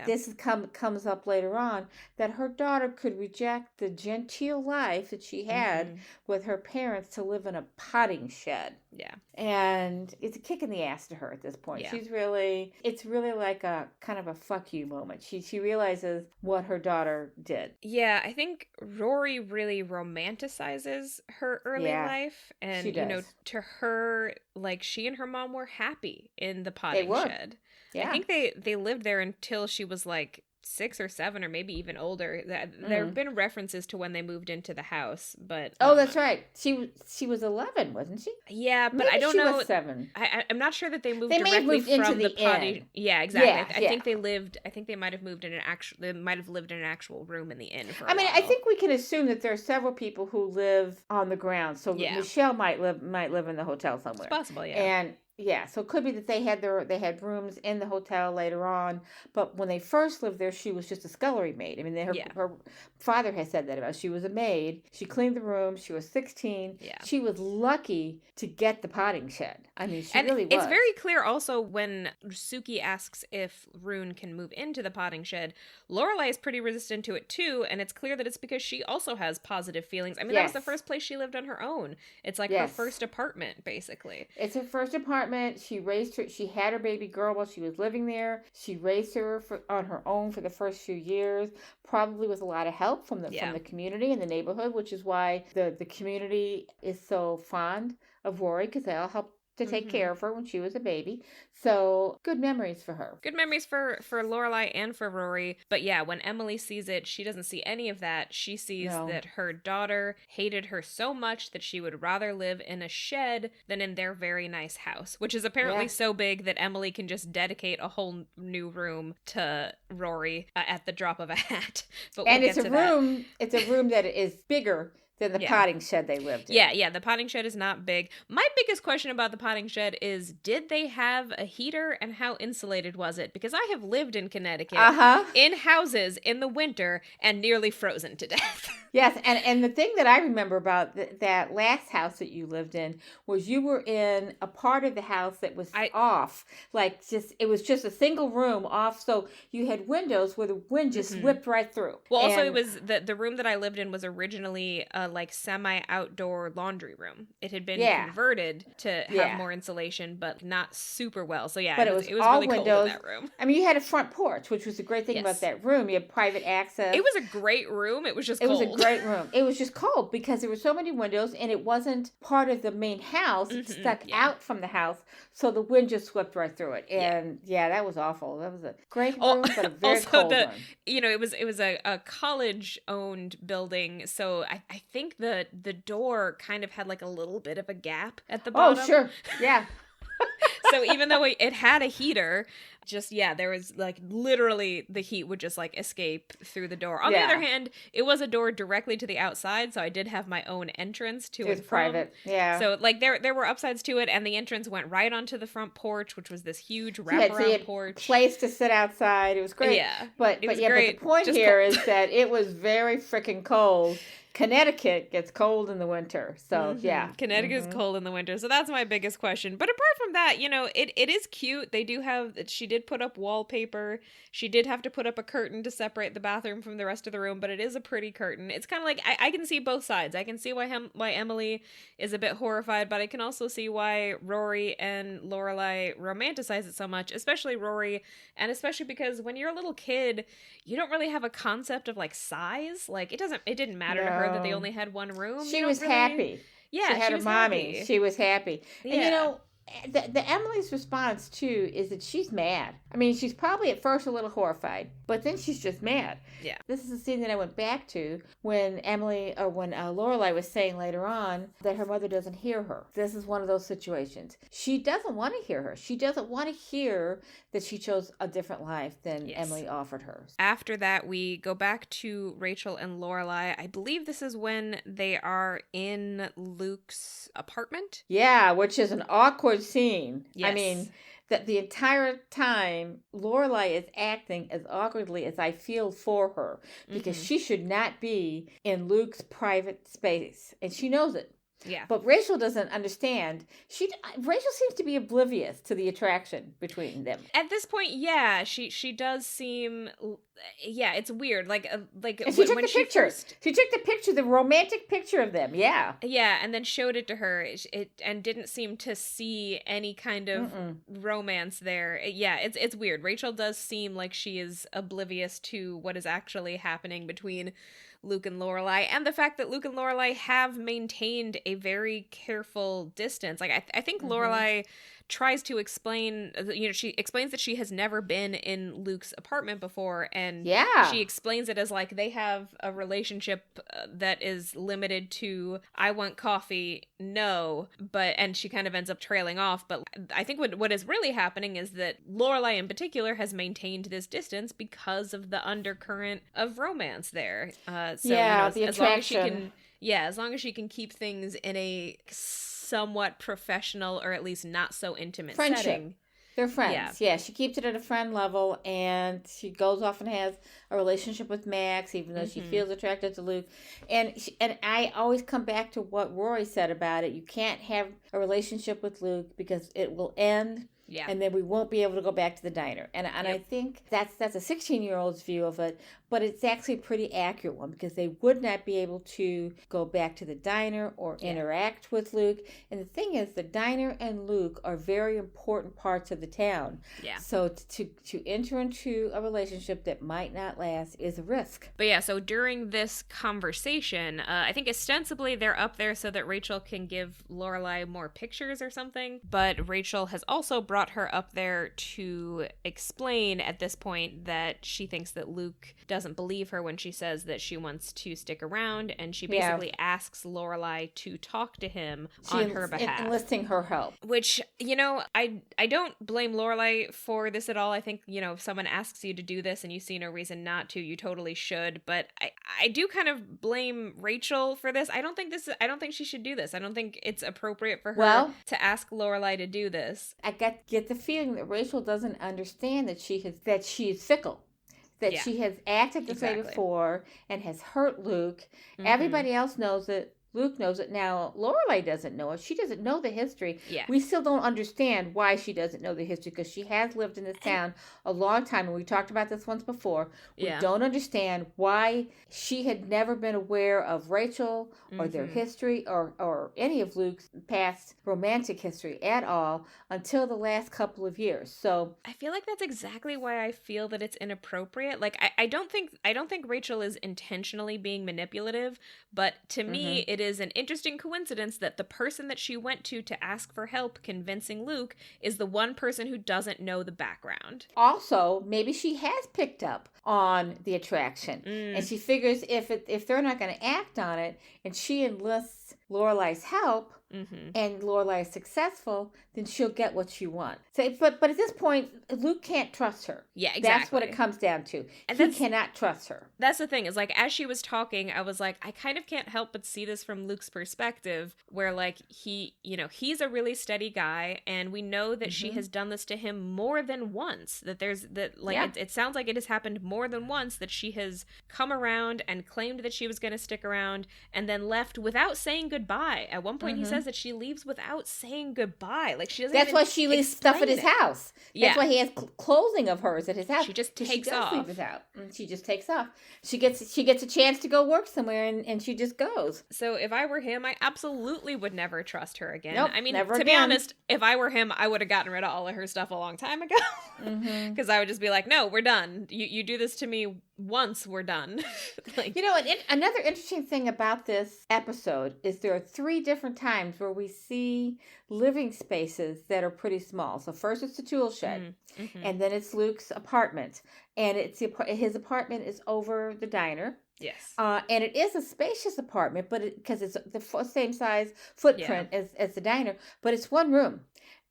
This comes up later on, that her daughter could reject the genteel life that she had with her parents to live in a potting shed. Yeah. And it's a kick in the ass to her at this point. Yeah. It's really like a kind of a fuck you moment. She realizes what her daughter did. Yeah, I think Rory really romanticizes her early life. And, she does. To her, like, she and her mom were happy in the potting shed. Yeah. I think they lived there until she was like 6 or 7 or maybe even older. There have been references to when they moved into the house, but that's right. She was 11, wasn't she? Yeah, but maybe I don't know. She was 7. I'm not sure that they moved they directly from into the potty. Yeah, exactly. I think they lived. I think they might have moved in They might have lived in an actual room in the inn for a while. I think we can assume that there are several people who live on the ground. So Michel might live in the hotel somewhere. It's possible, yeah. And Yeah, so it could be that they had rooms in the hotel later on, but when they first lived there, she was just a scullery maid. I mean, Yeah. her father had said that about her. She was a maid. She cleaned the room. She was 16. Yeah. She was lucky to get the potting shed. I mean, she and really was. It's very clear also when Suki asks if Rune can move into the potting shed, Lorelai is pretty resistant to it too, and it's clear that it's because she also has positive feelings. I mean, that was the first place she lived on her own. It's like her first apartment, basically. It's her first apartment. She raised her. She had her baby girl while she was living there. She raised her on her own for the first few years, probably with a lot of help from the community and the neighborhood, which is why the community is so fond of Rory, because they all helped to take care of her when she was a baby. So good memories for her. Good memories for Lorelai and for Rory. But yeah, when Emily sees it, she doesn't see any of that. She sees that her daughter hated her so much that she would rather live in a shed than in their very nice house, which is apparently so big that Emily can just dedicate a whole new room to Rory at the drop of a hat. But and it's a room. It's a room that is bigger than the potting shed they lived in. Yeah, the potting shed is not big. My biggest question about the potting shed is, did they have a heater, and how insulated was it? Because I have lived in Connecticut in houses in the winter and nearly frozen to death. Yes, and the thing that I remember about that last house that you lived in was you were in a part of the house that was off. Like, it was just a single room off, so you had windows where the wind just whipped right through. Well, also it was the room that I lived in was originally like semi-outdoor laundry room. It had been converted to have more insulation, but not super well. So yeah, but it was all really windows. Cold in that room. I mean, you had a front porch, which was the great thing about that room. You had private access. It was a great room. It was just cold. It was a great room. It was just cold because there were so many windows, and it wasn't part of the main house. It stuck out from the house, so the wind just swept right through it. And that was awful. That was a great room, but a very cold room. You know, it was a college-owned building, so I think the door kind of had like a little bit of a gap at the bottom. Oh, sure. Yeah. So even though it had a heater, there was like literally the heat would just like escape through the door. On the other hand, it was a door directly to the outside, so I did have my own entrance to it. It was private. Yeah. So like there were upsides to it, and the entrance went right onto the front porch, which was this huge wraparound porch. Place to sit outside. It was great. Yeah. But the point just here is that it was very freaking cold. Connecticut gets cold in the winter, so Connecticut's cold in the winter, so that's my biggest question. But apart from that, you know, it is cute. They do have, she did put up wallpaper. She did have to put up a curtain to separate the bathroom from the rest of the room, but it is a pretty curtain. It's kind of like, I can see both sides. I can see why Emily is a bit horrified, but I can also see why Rory and Lorelai romanticize it so much, especially Rory, and especially because when you're a little kid, you don't really have a concept of like size. Like it didn't matter to her that they only had one room. She was happy. Yeah, she had her mommy. Happy. She was happy. Yeah. And you know, the Emily's response too is that she's mad. I mean, she's probably at first a little horrified, but then she's just mad. Yeah. This is the scene that I went back to when Lorelai was saying later on that her mother doesn't hear her. This is one of those situations. She doesn't want to hear her. She doesn't want to hear that she chose a different life than Emily offered her. After that, we go back to Rachel and Lorelai. I believe this is when they are in Luke's apartment. Yeah, which is an awkward scene. Yes. I mean, that the entire time Lorelai is acting as awkwardly as I feel for her, because she should not be in Luke's private space, and she knows it. Yeah. But Rachel doesn't understand. Rachel seems to be oblivious to the attraction between them. At this point, she does seem, it's weird. Like and she took the picture. She took the picture, the romantic picture of them. Yeah. Yeah, and then showed it to her. And didn't seem to see any kind of romance there. It's weird. Rachel does seem like she is oblivious to what is actually happening between Luke and Lorelai, and the fact that Luke and Lorelai have maintained a very careful distance. Like I think Lorelai tries to explain, she explains that she has never been in Luke's apartment before, and she explains it as like they have a relationship that is limited to I want coffee, no, and she kind of ends up trailing off. But I think what is really happening is that Lorelai in particular has maintained this distance because of the undercurrent of romance there. The attraction. As long as she can keep things in a somewhat professional or at least not so intimate Friendship. setting. They're friends. Yeah, she keeps it at a friend level, and she goes off and has a relationship with Max, even though she feels attracted to Luke. And I always come back to what Rory said about it. You can't have a relationship with Luke because it will end. Yeah. And then we won't be able to go back to the diner. And I think that's a 16-year-old's view of it, but it's actually a pretty accurate one because they would not be able to go back to the diner or interact with Luke. And the thing is, the diner and Luke are very important parts of the town. Yeah. So to enter into a relationship that might not last is a risk. But yeah, so during this conversation, I think ostensibly they're up there so that Rachel can give Lorelai more pictures or something. But Rachel has also brought her up there to explain at this point that she thinks that Luke doesn't believe her when she says that she wants to stick around, and she basically asks Lorelai to talk to him on her behalf, enlisting her help. Which, I don't blame Lorelai for this at all. I think, if someone asks you to do this and you see no reason not to, you totally should. But I do kind of blame Rachel for this. I don't think she should do this. I don't think it's appropriate for her to ask Lorelai to do this. I get the feeling that Rachel doesn't understand that she is fickle. That she has acted this way before and has hurt Luke. Everybody else knows it. Luke knows it. Now, Lorelai doesn't know it. She doesn't know the history. Yeah. We still don't understand why she doesn't know the history because she has lived in this town a long time, and we talked about this once before. We don't understand why she had never been aware of Rachel or their history or any of Luke's past romantic history at all until the last couple of years. So I feel like that's exactly why I feel that it's inappropriate. Like I don't think Rachel is intentionally being manipulative, but to me it is an interesting coincidence that the person that she went to ask for help convincing Luke is the one person who doesn't know the background. Also, maybe she has picked up on the attraction, and she figures if they're not going to act on it, and she enlists Lorelai's help, and Lorelai is successful, then she'll get what she wants. So, but at this point, Luke can't trust her. Yeah, exactly. That's what it comes down to. And he cannot trust her. That's the thing, is like, as she was talking, I was like, I kind of can't help but see this from Luke's perspective, where like he's a really steady guy, and we know that she has done this to him more than once. It sounds like it has happened more than once, that she has come around and claimed that she was going to stick around and then left without saying goodbye. At one point he says that she leaves without saying goodbye. Like, she doesn't. That's why she leaves stuff at his house. That's why he has clothing of hers at his house. She just takes off. Leave it out. And she just takes off. She gets a chance to go work somewhere, and she just goes. So if I were him, I absolutely would never trust her again. Nope, I mean, never to again. be honest, if I were him, I would have gotten rid of all of her stuff a long time ago. Because I would just be like, no, we're done. You do this to me once, we're done. Another interesting thing about this episode is there are 3 different times where we see living spaces that are pretty small. So first it's the tool shed, and then it's Luke's apartment, and his apartment is over the diner. Yes. And it is a spacious apartment, but because it's the same size footprint as the diner, but it's one room.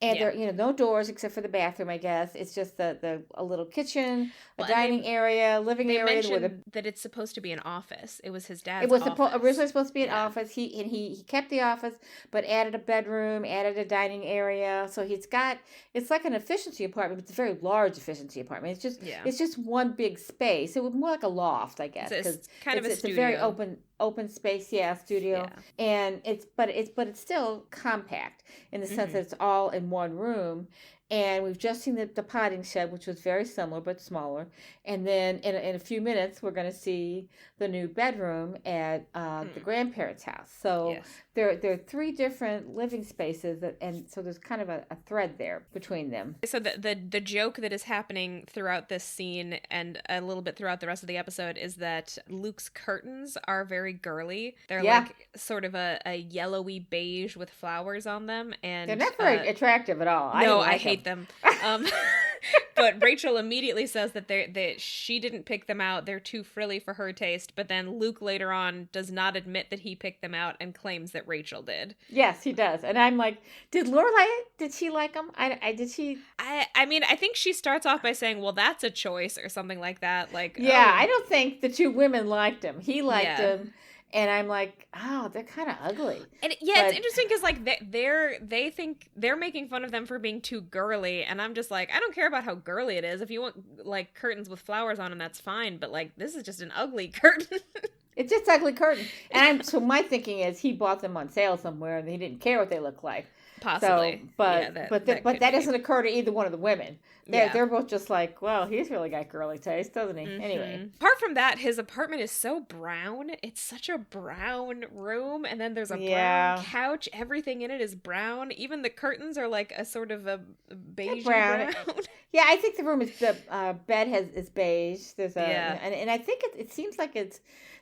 And there are, no doors except for the bathroom, I guess. It's just a little kitchen, dining area, living area. They mentioned that it's supposed to be an office. It was his dad's office. It was originally supposed to be an office. He kept the office, but added a bedroom, added a dining area. So it's like an efficiency apartment, but it's a very large efficiency apartment. It's just one big space. It was more like a loft, I guess. It's kind of a studio. It's a very open space, studio. Yeah. And it's still compact in the sense that it's all in one room. And we've just seen the potting shed, which was very similar but smaller. And then in a few minutes, we're going to see the new bedroom at the grandparents' house. So there are 3 different living spaces, and so there's kind of a thread there between them. So the joke that is happening throughout this scene and a little bit throughout the rest of the episode is that Luke's curtains are very girly. They're like sort of a yellowy beige with flowers on them, and they're not very attractive at all. No, I hate them. But Rachel immediately says that she didn't pick them out. They're too frilly for her taste. But then Luke later on does not admit that he picked them out and claims that Rachel did. Yes, he does. And I'm like, did she like them? Did she? I mean, I think she starts off by saying, well, that's a choice or something like that. Like, I don't think the 2 women liked him. He liked him. And I'm like, oh, they're kind of ugly. And it's interesting because like they think they're making fun of them for being too girly, and I'm just like, I don't care about how girly it is. If you want like curtains with flowers on them, that's fine. But like, this is just an ugly curtain. It's just ugly curtain. And so my thinking is he bought them on sale somewhere and he didn't care what they look like. Possibly. So, but that doesn't occur to either one of the women. They're both just like, well, he's really got girly taste, doesn't he? Mm-hmm. Anyway. Apart from that, his apartment is so brown. It's such a brown room. And then there's a brown couch. Everything in it is brown. Even the curtains are like a sort of a beige brown. Yeah, I think the room is, the bed is beige. There's and I think it seems like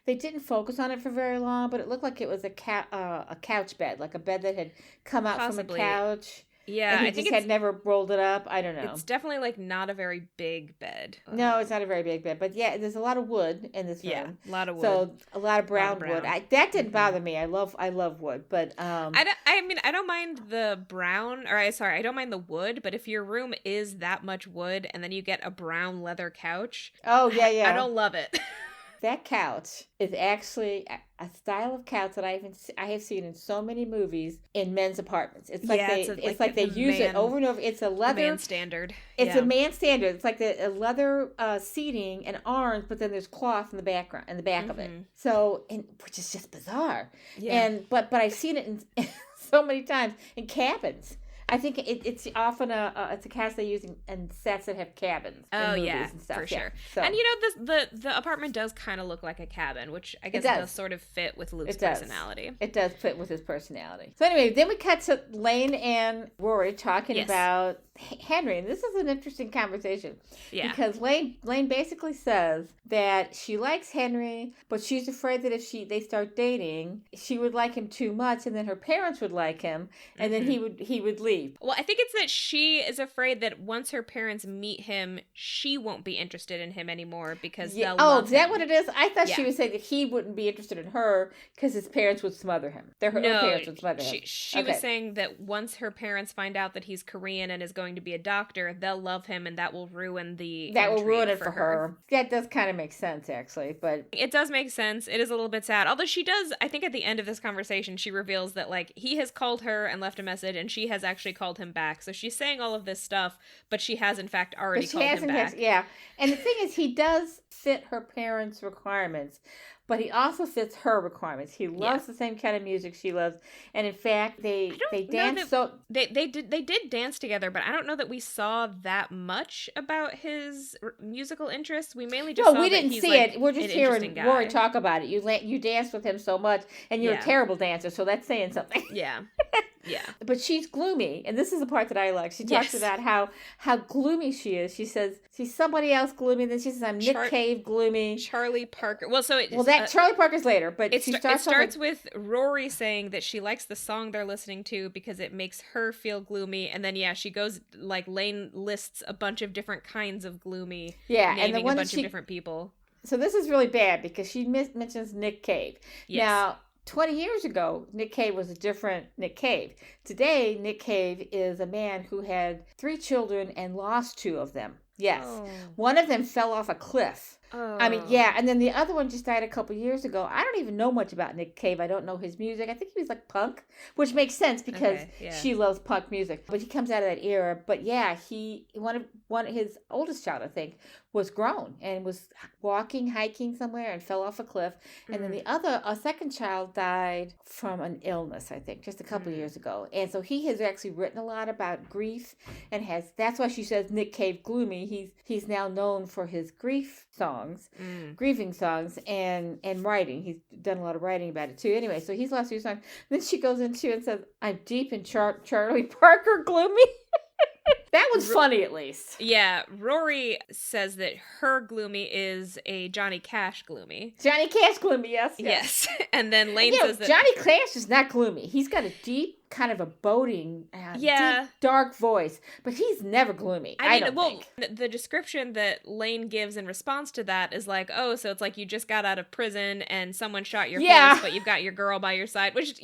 they didn't focus on it for very long, but it looked like it was a couch bed, like a bed that had come out from a couch. Yeah, and I think had never rolled it up. I don't know. It's definitely like not a very big bed. No, it's not a very big bed, but yeah, there's a lot of wood in this room. Yeah, a lot of wood. So a lot of brown wood. That didn't bother me. I love wood, but I don't mind the brown, or I don't mind the wood, but if your room is that much wood and then you get a brown leather couch, I don't love it. That couch is actually a style of couch that I have seen in so many movies in men's apartments. It's like they use it over and over. It's a leather man standard. It's a man standard. It's like a leather seating and arms, but then there's cloth in the background in the back of it. So, which is just bizarre. Yeah. But I've seen it in so many times in cabins. I think it's often it's a cast they use in sets that have cabins. Oh movies and stuff. For sure. So. And the apartment does kind of look like a cabin, which I guess does sort of fit with Luke's personality. It does fit with his personality. So anyway, then we cut to Lane and Rory talking about Henry, and this is an interesting conversation. Yeah. Because Lane basically says that she likes Henry, but she's afraid that if they start dating, she would like him too much, and then her parents would like him, and then he would leave. Well, I think it's that she is afraid that once her parents meet him, she won't be interested in him anymore because they'll love him. Is that what it is? I thought she was saying that he wouldn't be interested in her because his parents would smother him. Her parents would smother him. She was saying that once her parents find out that he's Korean and is going to be a doctor, they'll love him, and that will ruin it for her. That does kind of make sense, actually, but it does make sense. It is a little bit sad. Although she does, I think at the end of this conversation, she reveals that like he has called her and left a message, and she has actually called him back. So she's saying all of this stuff, but she has in fact already called him back. And the thing is, he does fit her parents' requirements. But he also fits her requirements. He loves the same kind of music she loves, and in fact, they dance. They did dance together, but I don't know that we saw that much about his musical interests. We mainly just saw we didn't that he's see like it. We're just hearing Rory talk about it. You danced with him so much, and you're a terrible dancer, so that's saying something. Yeah. Yeah. But she's gloomy, and this is the part that I like. She talks about how gloomy she is. She says she's somebody else gloomy, and then she says I'm Nick Cave gloomy. Charlie Parker. Well, Charlie Parker's later, but it starts with Rory saying that she likes the song they're listening to because it makes her feel gloomy, and then she goes like Lane lists a bunch of different kinds of gloomy, naming a bunch of different people. So this is really bad because she mentions Nick Cave. Yes. Now, 20 years ago, Nick Cave was a different Nick Cave. Today, Nick Cave is a man who had 3 children and lost 2 of them. Yes. Oh. One of them fell off a cliff. Oh. I mean, and then the other one just died a couple years ago. I don't even know much about Nick Cave. I don't know his music. I think he was like punk, which makes sense because she loves punk music. But he comes out of that era. But one of his oldest child, I think, was grown and was hiking somewhere and fell off a cliff. And then a second child died from an illness, I think, just a couple of years ago. And so he has actually written a lot about grief and that's why she says Nick Cave gloomy. He's now known for his grief songs, grieving songs, and writing. He's done a lot of writing about it too. Anyway, so he's lost 2 songs. Then she goes into and says, I'm deep in Charlie Parker gloomy. That was funny, at least. Yeah, Rory says that her gloomy is a Johnny Cash gloomy. Johnny Cash gloomy, yes. And then Lane says that Johnny Cash is not gloomy. He's got a deep, kind of a boding, deep, dark voice, but he's never gloomy. I don't think. The description that Lane gives in response to that is like, oh, so it's like you just got out of prison and someone shot your face, but you've got your girl by your side, which,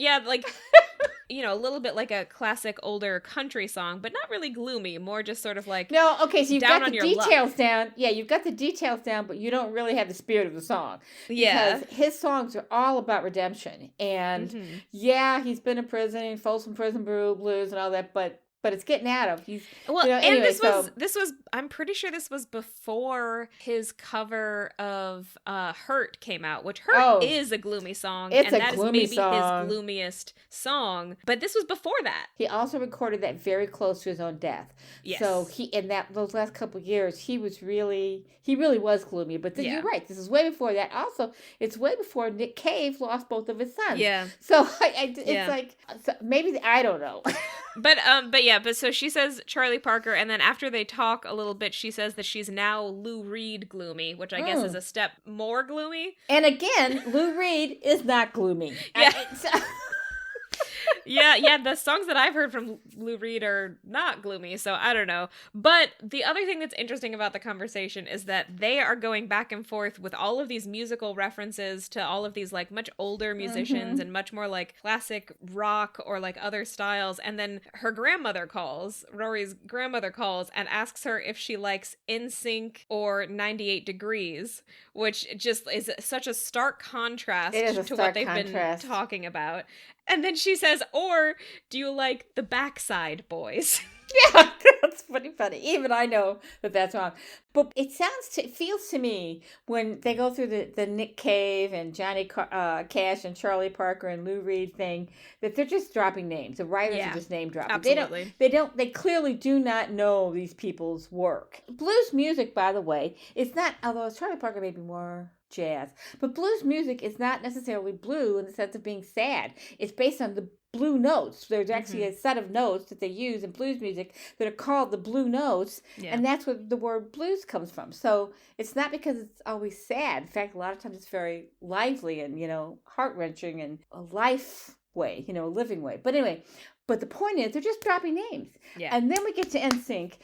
a little bit like a classic older country song, but not really gloomy, more just sort of like no, okay, so you've down got on the your details luck. down. Yeah, you've got the details down, but you don't really have the spirit of the song. Yeah. Because his songs are all about redemption. And yeah, he's been in prison, Folsom Prison Blues and all that, but it's getting at him. He's well, and anyway, this was I'm pretty sure this was before his cover of Hurt came out, which Hurt is a gloomy song, it's and a that gloomy is maybe song. his gloomiest song. But this was before that. He also recorded that very close to his own death. Yes. So he in those last couple of years, he really was gloomy. But then you're right. This is way before that. Also, it's way before Nick Cave lost both of his sons. Yeah. So it's like maybe I don't know. But so she says Charlie Parker, and then after they talk a little bit, she says that she's now Lou Reed gloomy, which I guess is a step more gloomy. And again, Lou Reed is not gloomy. Yeah. Yeah, the songs that I've heard from Lou Reed are not gloomy, so I don't know. But the other thing that's interesting about the conversation is that they are going back and forth with all of these musical references to all of these like much older musicians and much more like classic rock or like other styles. And then her grandmother calls, Rory's grandmother calls and asks her if she likes NSYNC or 98 Degrees, which just is such a stark contrast to what they've been talking about. And then she says, or do you like the Backside Boys? Yeah, that's pretty funny. Even I know that that's wrong. But it feels to me when they go through the Nick Cave and Johnny Cash and Charlie Parker and Lou Reed thing, that they're just dropping names. The writers are just name dropping. Absolutely. They clearly do not know these people's work. Blues music, by the way, is not, although Charlie Parker may be more jazz, but blues music is not necessarily blue in the sense of being sad. It's based on the blue notes. There's actually a set of notes that they use in blues music that are called the blue notes, and that's where the word blues comes from. So it's not because it's always sad. In fact, a lot of times it's very lively and, heart-wrenching and a life way, a living way. But anyway, but the point is they're just dropping names. Yeah. And then we get to NSYNC,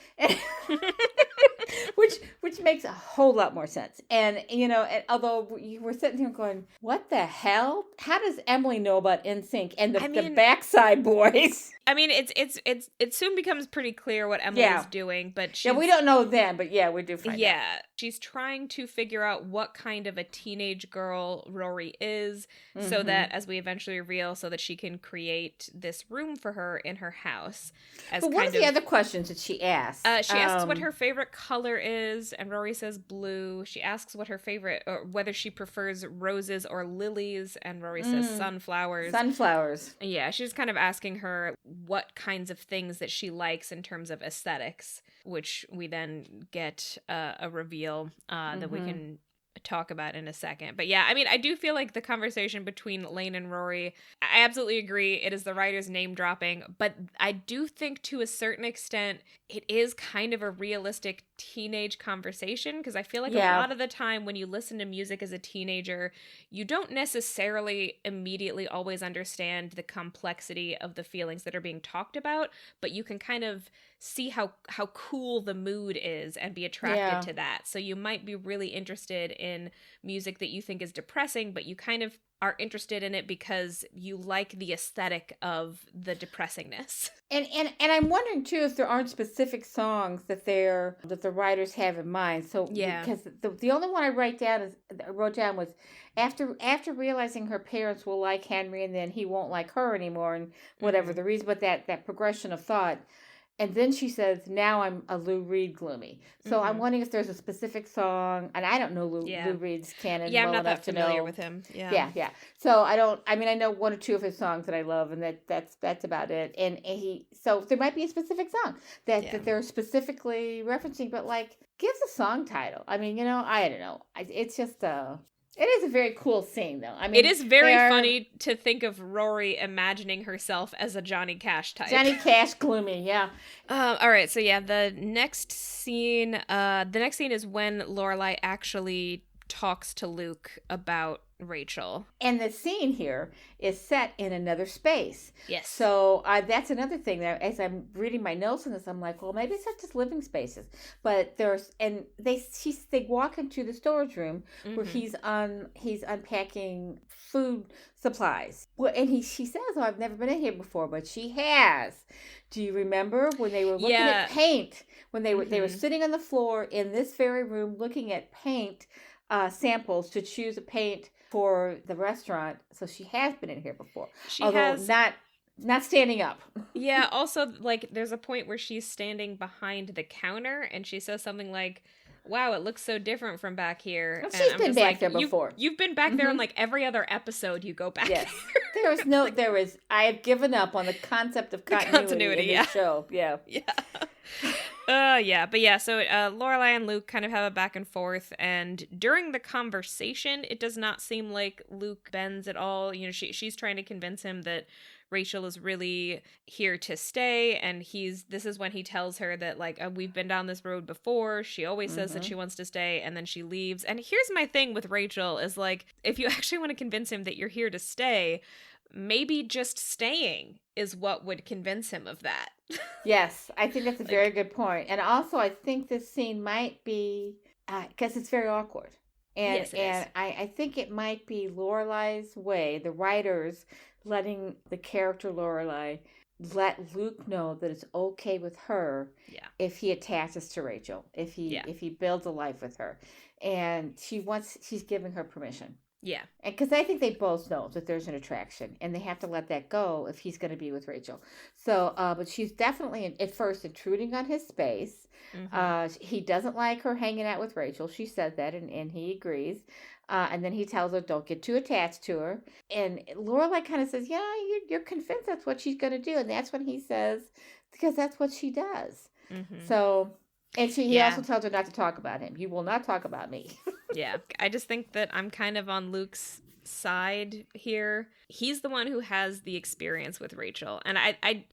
which makes a whole lot more sense. And, and although we're sitting here going, what the hell? How does Emily know about NSYNC and the Backside Boys? I mean, it soon becomes pretty clear what Emily's doing, but we don't know then, but we do find out. Yeah, she's trying to figure out what kind of a teenage girl Rory is, so that, as we eventually reveal, so that she can create this room for her in her house. But what are the other questions that she asks? She asks what her favorite color is, and Rory says blue. She asks what her favorite, or whether she prefers roses or lilies, and Rory says sunflowers. Sunflowers. Yeah, she's kind of asking her what kinds of things that she likes in terms of aesthetics, which we then get a reveal that we can talk about in a second. But yeah, I mean, I do feel like the conversation between Lane and Rory, I absolutely agree, it is the writer's name dropping, but I do think to a certain extent it is kind of a realistic teenage conversation, because I feel like a lot of the time when you listen to music as a teenager, you don't necessarily immediately always understand the complexity of the feelings that are being talked about, but you can kind of see how cool the mood is and be attracted to that. So you might be really interested in music that you think is depressing, but you kind of are interested in it because you like the aesthetic of the depressingness. And I'm wondering too if there aren't specific songs that the writers have in mind. So because the only one I wrote down was after realizing her parents will like Henry and then he won't like her anymore and whatever the reason, but that progression of thought. And then she says, now I'm a Lou Reed gloomy. So I'm wondering if there's a specific song, and I don't know Lou Reed's canon well enough to know. I'm not that familiar with him. Yeah. So I know one or two of his songs that I love, and that's about it. And so there might be a specific song that they're specifically referencing, but give the song title. I mean, I don't know. It's just it is a very cool scene, though. I mean, it is very funny to think of Rory imagining herself as a Johnny Cash type. Johnny Cash gloomy, yeah. All right, so the next scene is when Lorelai actually talks to Luke about Rachel. And the scene here is set in another space. Yes. So that's another thing that as I'm reading my notes on this, I'm like, well, maybe it's not just living spaces, but they walk into the storage room where he's unpacking food supplies. Well, and she says, "Oh, I've never been in here before," but she has. Do you remember when they were looking at paint? When they were sitting on the floor in this very room looking at paint samples to choose a paint for the restaurant. So she has been in here before. Not standing up. Yeah, also, like, there's a point where she's standing behind the counter and she says something like, wow, it looks so different from back here. Well, she's been back there before. You've been back there in, like, every other episode you go back there. I have given up on the concept of continuity in the show. Yeah. So Lorelai and Luke kind of have a back and forth, and during the conversation, it does not seem like Luke bends at all. You know, she's trying to convince him that Rachel is really here to stay, and this is when he tells her that, like, we've been down this road before. She always says that she wants to stay, and then she leaves. And here's my thing with Rachel is, like, if you actually want to convince him that you're here to stay, maybe just staying is what would convince him of that. Yes, I think that's a very good point. And also, I think this scene might be, because it's very awkward. And, yes, and I think it might be Lorelai's way, the writers letting the character Lorelai let Luke know that it's okay with her if he attaches to Rachel, if he builds a life with her. And she's giving her permission. Yeah. And because I think they both know that there's an attraction and they have to let that go if he's going to be with Rachel. So, but she's definitely at first intruding on his space. He doesn't like her hanging out with Rachel. She said that and he agrees. And then he tells her, don't get too attached to her. And Lorelai kind of says, yeah, you're convinced that's what she's going to do. And that's when he says, because that's what she does. So... And he also tells her not to talk about him. You will not talk about me. Yeah. I just think that I'm kind of on Luke's side here. He's the one who has the experience with Rachel. And I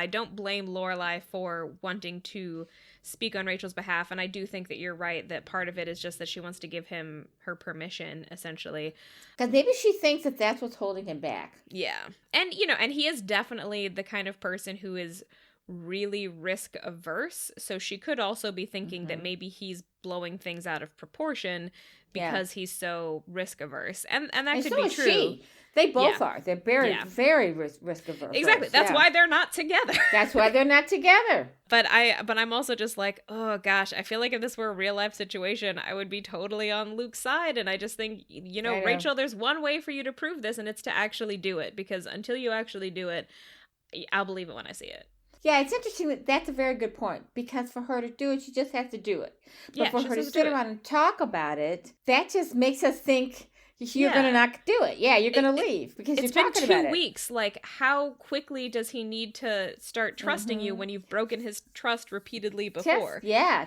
don't blame Lorelai for wanting to speak on Rachel's behalf. And I do think that you're right that part of it is just that she wants to give him her permission, essentially. Because maybe she thinks that that's what's holding him back. Yeah. And, and he is definitely the kind of person who is really risk averse, so she could also be thinking that maybe he's blowing things out of proportion because he's so risk averse, and that could be true. They both are. They're very risk averse. Exactly. That's why they're not together. That's why they're not together. But I'm also just like, oh gosh, I feel like if this were a real life situation, I would be totally on Luke's side. And I just think, Rachel, there's one way for you to prove this, and it's to actually do it. Because until you actually do it, I'll believe it when I see it. Yeah, it's interesting that's a very good point, because for her to do it, she just has to do it. But for her to sit around and talk about it, that just makes us think you're going to not do it. Yeah, you're going to leave because you're talking about it. It's been 2 weeks. Like, how quickly does he need to start trusting you when you've broken his trust repeatedly before?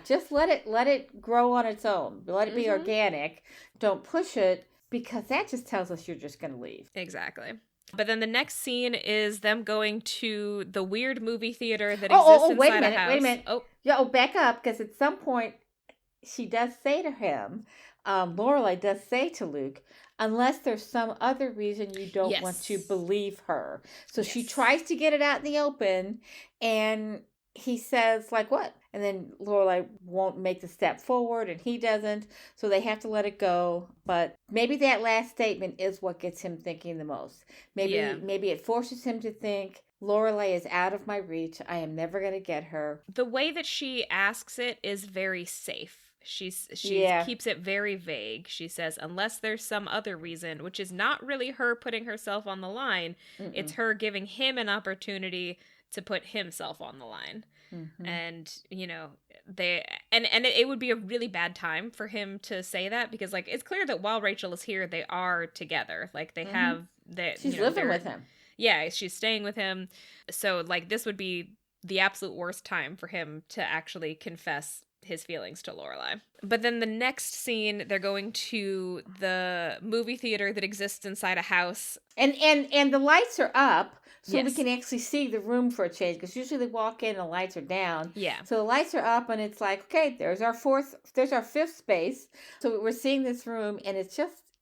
Just let it grow on its own. Let it be organic. Don't push it, because that just tells us you're just going to leave. Exactly. But then the next scene is them going to the weird movie theater that exists inside a house. Wait a minute. Back up, because at some point she does say to him, Lorelai does say to Luke, unless there's some other reason you don't want to believe her. So she tries to get it out in the open, and he says, like, what? And then Lorelai won't make the step forward, and he doesn't, so they have to let it go. But maybe that last statement is what gets him thinking the most. Maybe it forces him to think, Lorelai is out of my reach. I am never going to get her. The way that she asks it is very safe. She keeps it very vague. She says, unless there's some other reason, which is not really her putting herself on the line. It's her giving him an opportunity to put himself on the line. And it would be a really bad time for him to say that, because, like, it's clear that while Rachel is here, they are together. Like, they have that. She's living with him. Yeah, she's staying with him. So, like, this would be the absolute worst time for him to actually confess his feelings to Lorelai. But then the next scene, they're going to the movie theater that exists inside a house. And the lights are up, so we can actually see the room for a change, because usually they walk in and the lights are down. Yeah. So the lights are up, and it's like, okay, there's our fifth space. So we're seeing this room, and it's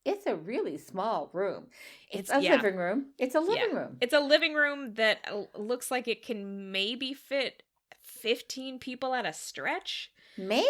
it's a really small room. It's a living room. It's a living room. It's a living room that looks like it can maybe fit 15 people at a stretch. Maybe.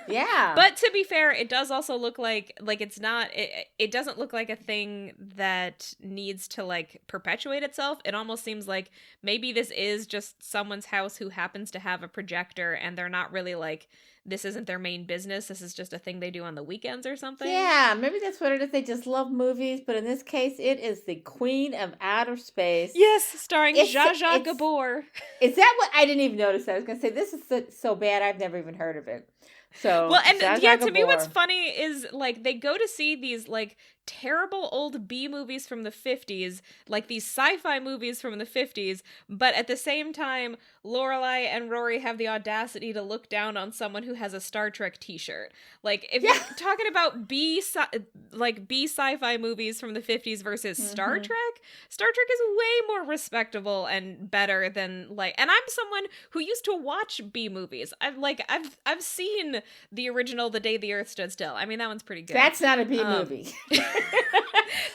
Yeah. But to be fair, it does also look like it's not, it doesn't look like a thing that needs to like perpetuate itself. It almost seems like maybe this is just someone's house who happens to have a projector and they're not really like, this isn't their main business. This is just a thing they do on the weekends or something. Yeah, maybe that's what it is. They just love movies, but in this case, it is the Queen of Outer Space. Yes, starring Zsa Zsa Gabor. Is that what? I didn't even notice that. I was going to say, this is so bad, I've never even heard of it. So, well, and Zsa Zsa yeah, Gabor. to me what's funny is like they go to see these like terrible old B movies from the 50s, like these sci-fi movies from the 50s, but at the same time Lorelai and Rory have the audacity to look down on someone who has a Star Trek t-shirt. Like if you're talking about B sci-fi movies from the 50s versus Star Trek is way more respectable and better than like, and I'm someone who used to watch B movies. I've seen the original The Day the Earth Stood Still. I mean, that one's pretty good. That's not a B movie.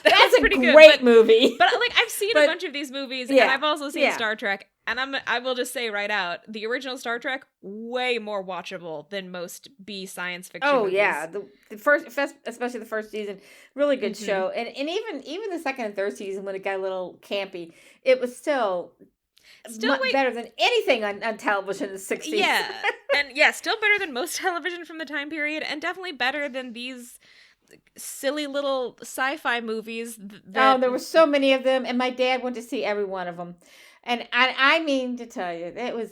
That's a great movie. But like I've seen a bunch of these movies, and I've also seen Star Trek. And I will just say right out, the original Star Trek, way more watchable than most B science fiction movies. Yeah, the first, especially the first season, really good show. And even the second and third season, when it got a little campy, it was still better than anything on television in the 60s. Yeah, and still better than most television from the time period, and definitely better than these silly little sci-fi movies. There were so many of them, and my dad went to see every one of them. And I mean to tell you, it was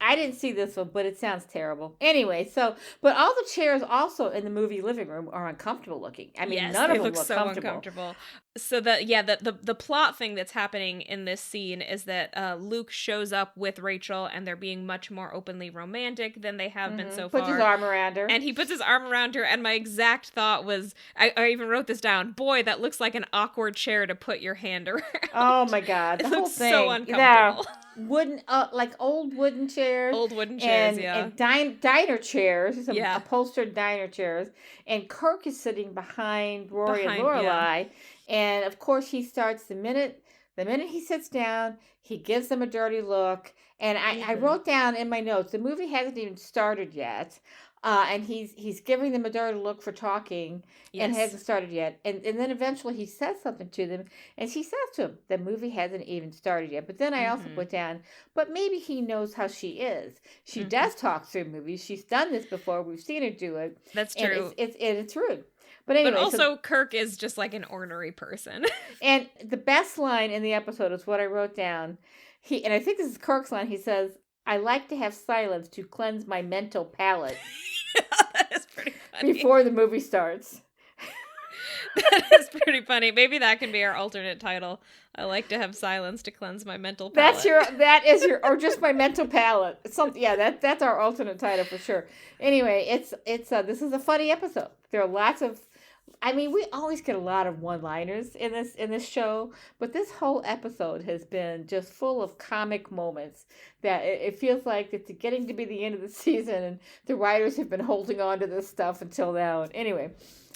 I didn't see this one, but it sounds terrible. Anyway, but all the chairs also in the movie living room are uncomfortable looking. I mean, none of them look so uncomfortable. So the plot thing that's happening in this scene is that Luke shows up with Rachel, and they're being much more openly romantic than they have been so far. Puts his arm around her. And he puts his arm around her, and my exact thought was, I even wrote this down, boy, that looks like an awkward chair to put your hand around. Oh my God. The whole thing. So uncomfortable. Wooden, like old wooden chairs. And diner chairs, some upholstered diner chairs. And Kirk is sitting behind Rory and Lorelai. Yeah. And of course he starts the minute he sits down, he gives them a dirty look. And I wrote down in my notes, the movie hasn't even started yet. And he's giving them a dirty look for talking and hasn't started yet. And then eventually he says something to them, and she says to him, the movie hasn't even started yet. But then I also put down, but maybe he knows how she is. She does talk through movies. She's done this before. We've seen her do it. That's true. And it's rude. But anyway, but also Kirk is just like an ornery person. And the best line in the episode is what I wrote down. And I think this is Kirk's line. He says, I like to have silence to cleanse my mental palate. That is pretty funny. Before the movie starts. That is pretty funny. Maybe that can be our alternate title. I like to have silence to cleanse my mental palate. Or just my mental palate. That's our alternate title for sure. Anyway, it's this is a funny episode. There are lots of, I mean, we always get a lot of one-liners in this show, but this whole episode has been just full of comic moments that it feels like it's getting to be the end of the season, and the writers have been holding on to this stuff until now. And anyway.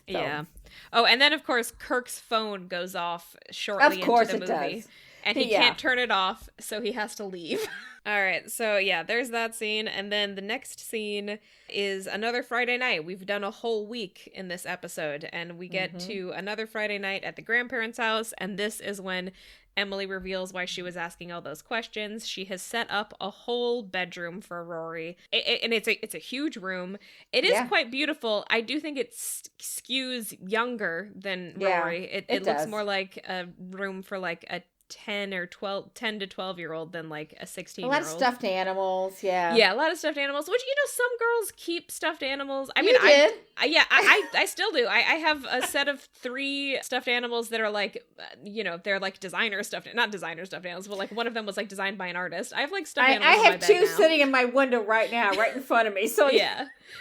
So. Yeah. Oh, and then of course Kirk's phone goes off shortly into the movie. Does. And he can't turn it off, so he has to leave. All right, so there's that scene. And then the next scene is another Friday night. We've done a whole week in this episode, and we get to another Friday night at the grandparents' house. And this is when Emily reveals why she was asking all those questions. She has set up a whole bedroom for Rory. And it's a huge room. It is quite beautiful. I do think it skews younger than Rory. It looks more like a room for like a 10 to 12-year-old than like a 16-year-old. A lot of stuffed animals, Yeah, a lot of stuffed animals, which, some girls keep stuffed animals. I mean, you did. I still do. I have a set of 3 stuffed animals that are like, they're like not designer stuffed animals, but like one of them was like designed by an artist. I have like stuffed animals I have in my 2 bed now. sitting in my window right now, right in front of me. So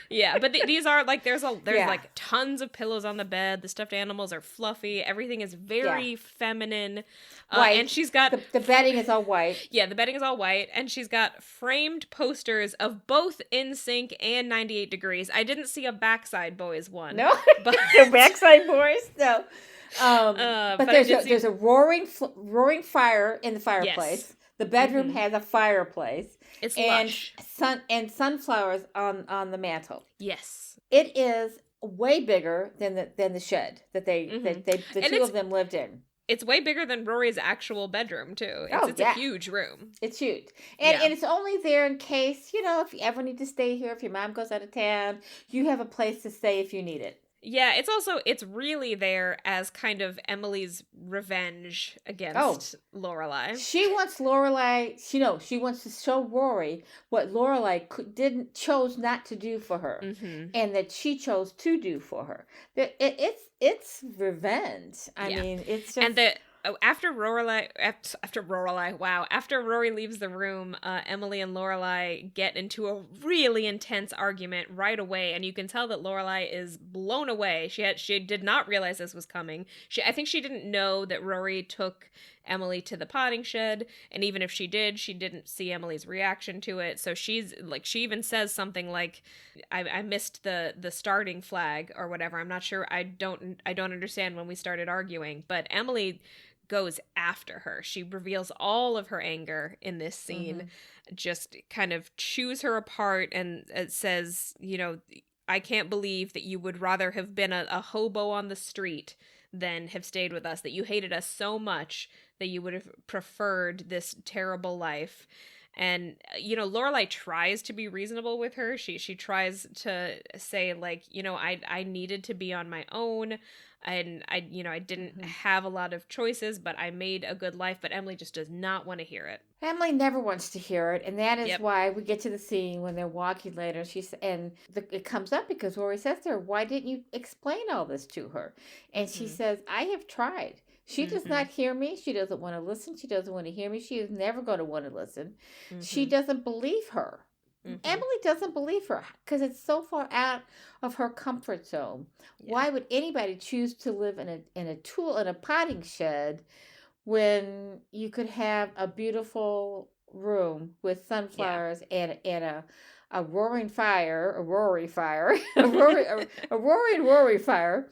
yeah, but these are like there's like tons of pillows on the bed. The stuffed animals are fluffy. Everything is very feminine. Right, And she's got... The bedding is all white. Yeah, the bedding is all white, and she's got framed posters of both NSYNC and 98 Degrees. I didn't see a Backside Boys one. No? But... No Backside Boys? No. But there's a roaring fire in the fireplace. Yes. The bedroom has a fireplace. It's lush. And sunflowers on the mantle. Yes. It is way bigger than the shed that the two of them lived in. It's way bigger than Rory's actual bedroom, too. It's a huge room. It's huge. And it's only there in case, if you ever need to stay here, if your mom goes out of town, you have a place to stay if you need it. Yeah, it's really there as kind of Emily's revenge against Lorelai. She wants Lorelai, she wants to show Rory what Lorelai chose not to do for her, and that she chose to do for her. It's revenge. I mean, it's just... And after Rory leaves the room, Emily and Lorelai get into a really intense argument right away, and you can tell that Lorelai is blown away. She did not realize this was coming. I think she didn't know that Rory took Emily to the potting shed, and even if she did, she didn't see Emily's reaction to it. So she even says something like, I missed the starting flag or whatever. I'm not sure. I don't understand when we started arguing, but Emily goes after her. She reveals all of her anger in this scene, just kind of chews her apart, and it says, I can't believe that you would rather have been a hobo on the street than have stayed with us, that you hated us so much that you would have preferred this terrible life. And, Lorelai tries to be reasonable with her. She tries to say, like, I needed to be on my own, and I didn't have a lot of choices, but I made a good life. But Emily just does not want to hear it. Emily never wants to hear it, and that is why we get to the scene when they're walking later. It comes up because Rory says to her, "Why didn't you explain all this to her?" And she says, "I have tried. She does not hear me. She doesn't want to listen. She doesn't want to hear me. She is never going to want to listen. She doesn't believe her." Emily doesn't believe her because it's so far out of her comfort zone. Yeah. Why would anybody choose to live in a potting shed when you could have a beautiful room with sunflowers and a roaring fire, a Rory fire, a roaring fire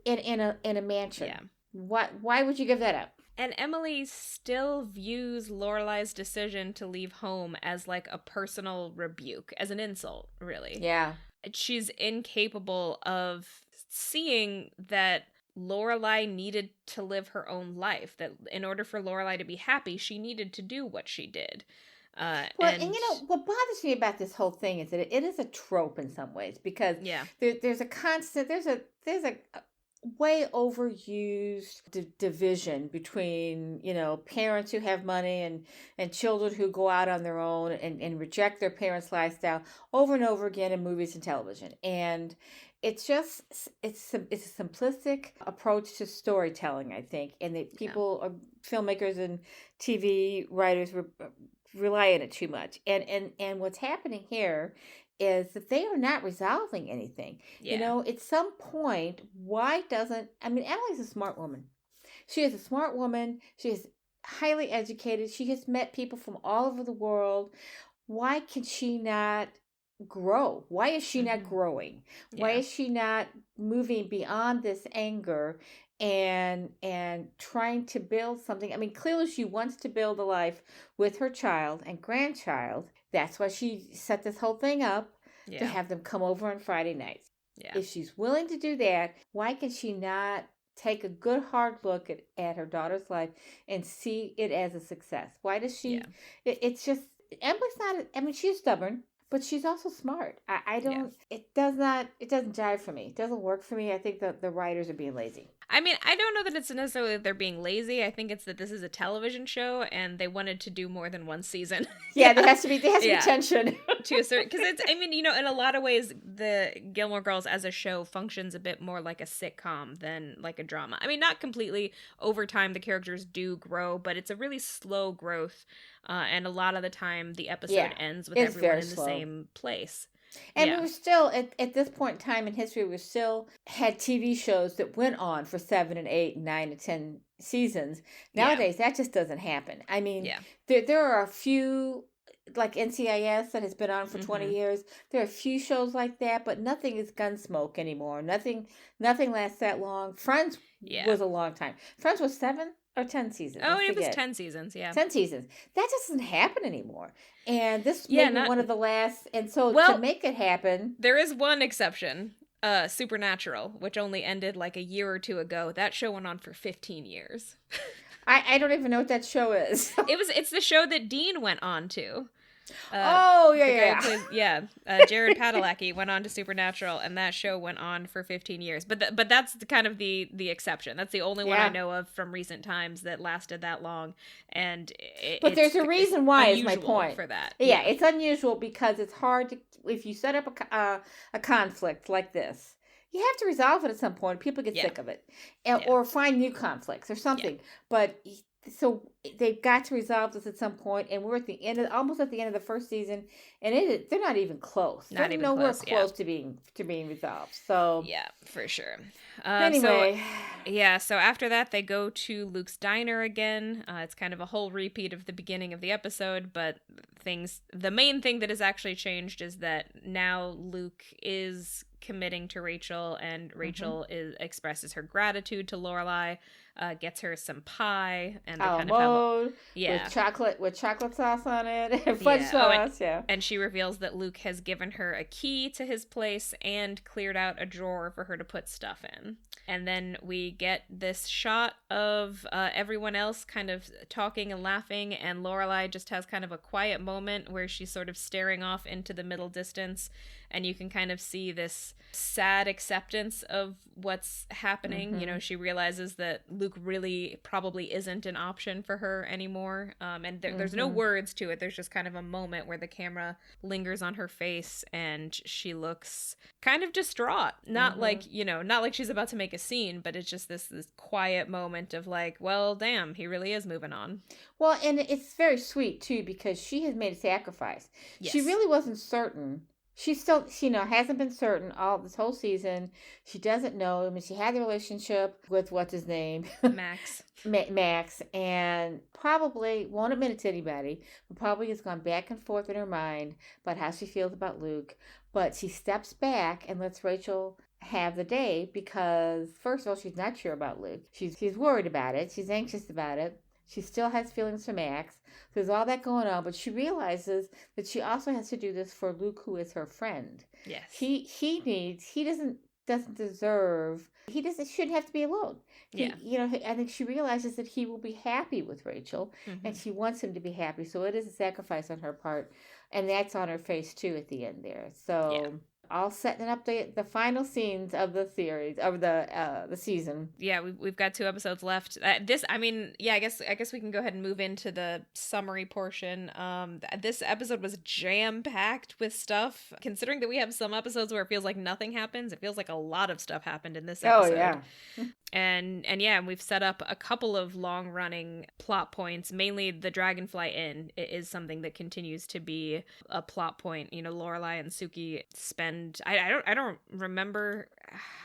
in a mansion? Yeah. Why would you give that up? And Emily still views Lorelai's decision to leave home as like a personal rebuke, as an insult, really. Yeah. She's incapable of seeing that Lorelai needed to live her own life, that in order for Lorelai to be happy, she needed to do what she did. And what bothers me about this whole thing is that it is a trope in some ways, because there's a constant, there's a way overused division between parents who have money and children who go out on their own and reject their parents' lifestyle over and over again in movies and television. And it's a simplistic approach to storytelling, I think, and that people, filmmakers and TV writers, rely on it too much. And what's happening here is that they are not resolving anything. Yeah. At some point, Emily's a smart woman. She is a smart woman. She is highly educated. She has met people from all over the world. Why can she not grow? Why is she not growing? Yeah. Why is she not moving beyond this anger and trying to build something? I mean, clearly she wants to build a life with her child and grandchild. That's why she set this whole thing up to have them come over on Friday nights. Yeah. If she's willing to do that, why can she not take a good hard look at her daughter's life and see it as a success? Why does she? Yeah. It's just, Emily's not, she's stubborn, but she's also smart. I don't, it doesn't jive for me. It doesn't work for me. I think that the writers are being lazy. I mean, I don't know that it's necessarily that they're being lazy. I think it's that this is a television show and they wanted to do more than one season. Yeah, there has to be tension. To a certain, because it's, in a lot of ways, the Gilmore Girls as a show functions a bit more like a sitcom than like a drama. I mean, not completely. Over time, the characters do grow, but it's a really slow growth. And a lot of the time, the episode ends with everyone in the same place. And we were still, at this point in time in history, we still had TV shows that went on for 7 and 8 and 9 and 10 seasons. Nowadays, that just doesn't happen. I mean, there are a few, like NCIS that has been on for 20 years. There are a few shows like that, but nothing is Gunsmoke anymore. Nothing lasts that long. Friends was a long time. Friends was 7 or 10 seasons. Oh, it was 10 seasons, 10 seasons. That just doesn't happen anymore. And this may be one of the last. And so to make it happen. There is one exception. Supernatural, which only ended like a year or two ago. That show went on for 15 years. I don't even know what that show is. It's the show that Dean went on to. Jared Padalecki went on to Supernatural, and that show went on for 15 years. But that's kind of the exception. That's the only one I know of from recent times that lasted that long. And but there's a reason why. Is my point for that? Yeah, it's unusual because it's hard to, if you set up a conflict like this. You have to resolve it at some point. People get sick of it, or find new conflicts or something. But so they've got to resolve this at some point, and we're at the end, almost at the end of the first season, and they're not even close. They're nowhere close to being resolved. So yeah, for sure. Anyway, so after that they go to Luke's diner again. It's kind of a whole repeat of the beginning of the episode, but the main thing that has actually changed is that now Luke is committing to Rachel, and Rachel expresses her gratitude to Lorelai, gets her some pie, and they kind of have with chocolate sauce on it and fudge sauce. And she reveals that Luke has given her a key to his place and cleared out a drawer for her to put stuff in. And then we get this shot of everyone else kind of talking and laughing, and Lorelai just has kind of a quiet moment where she's sort of staring off into the middle distance, and you can kind of see this sad acceptance of what's happening. You know, she realizes that Luke really probably isn't an option for her anymore. And there's no words to it. There's just kind of a moment where the camera lingers on her face and she looks kind of distraught. Not like she's about to make a scene, but it's just this quiet moment of like, well, damn, he really is moving on. Well, and it's very sweet too, because she has made a sacrifice. Yes. She really wasn't certain. She still, hasn't been certain all this whole season. She doesn't know. I mean, she had the relationship with what's his name, Max. Max, and probably won't admit it to anybody, but probably has gone back and forth in her mind about how she feels about Luke. But she steps back and lets Rachel have the day because, first of all, she's not sure about Luke. She's worried about it. She's anxious about it. She still has feelings for Max. There's all that going on, but she realizes that she also has to do this for Luke, who is her friend. Yes. He doesn't deserve. Shouldn't have to be alone. I think she realizes that he will be happy with Rachel, and she wants him to be happy. So it is a sacrifice on her part, and that's on her face too at the end there. So. All setting up the final scenes of the series, of the season. Yeah, we've got 2 episodes left. I guess we can go ahead and move into the summary portion. This episode was jam-packed with stuff. Considering that we have some episodes where it feels like nothing happens, it feels like a lot of stuff happened in this episode. Oh, yeah. And we've set up a couple of long-running plot points. Mainly the Dragonfly Inn is something that continues to be a plot point. You know, Lorelai and Suki spend. I don't remember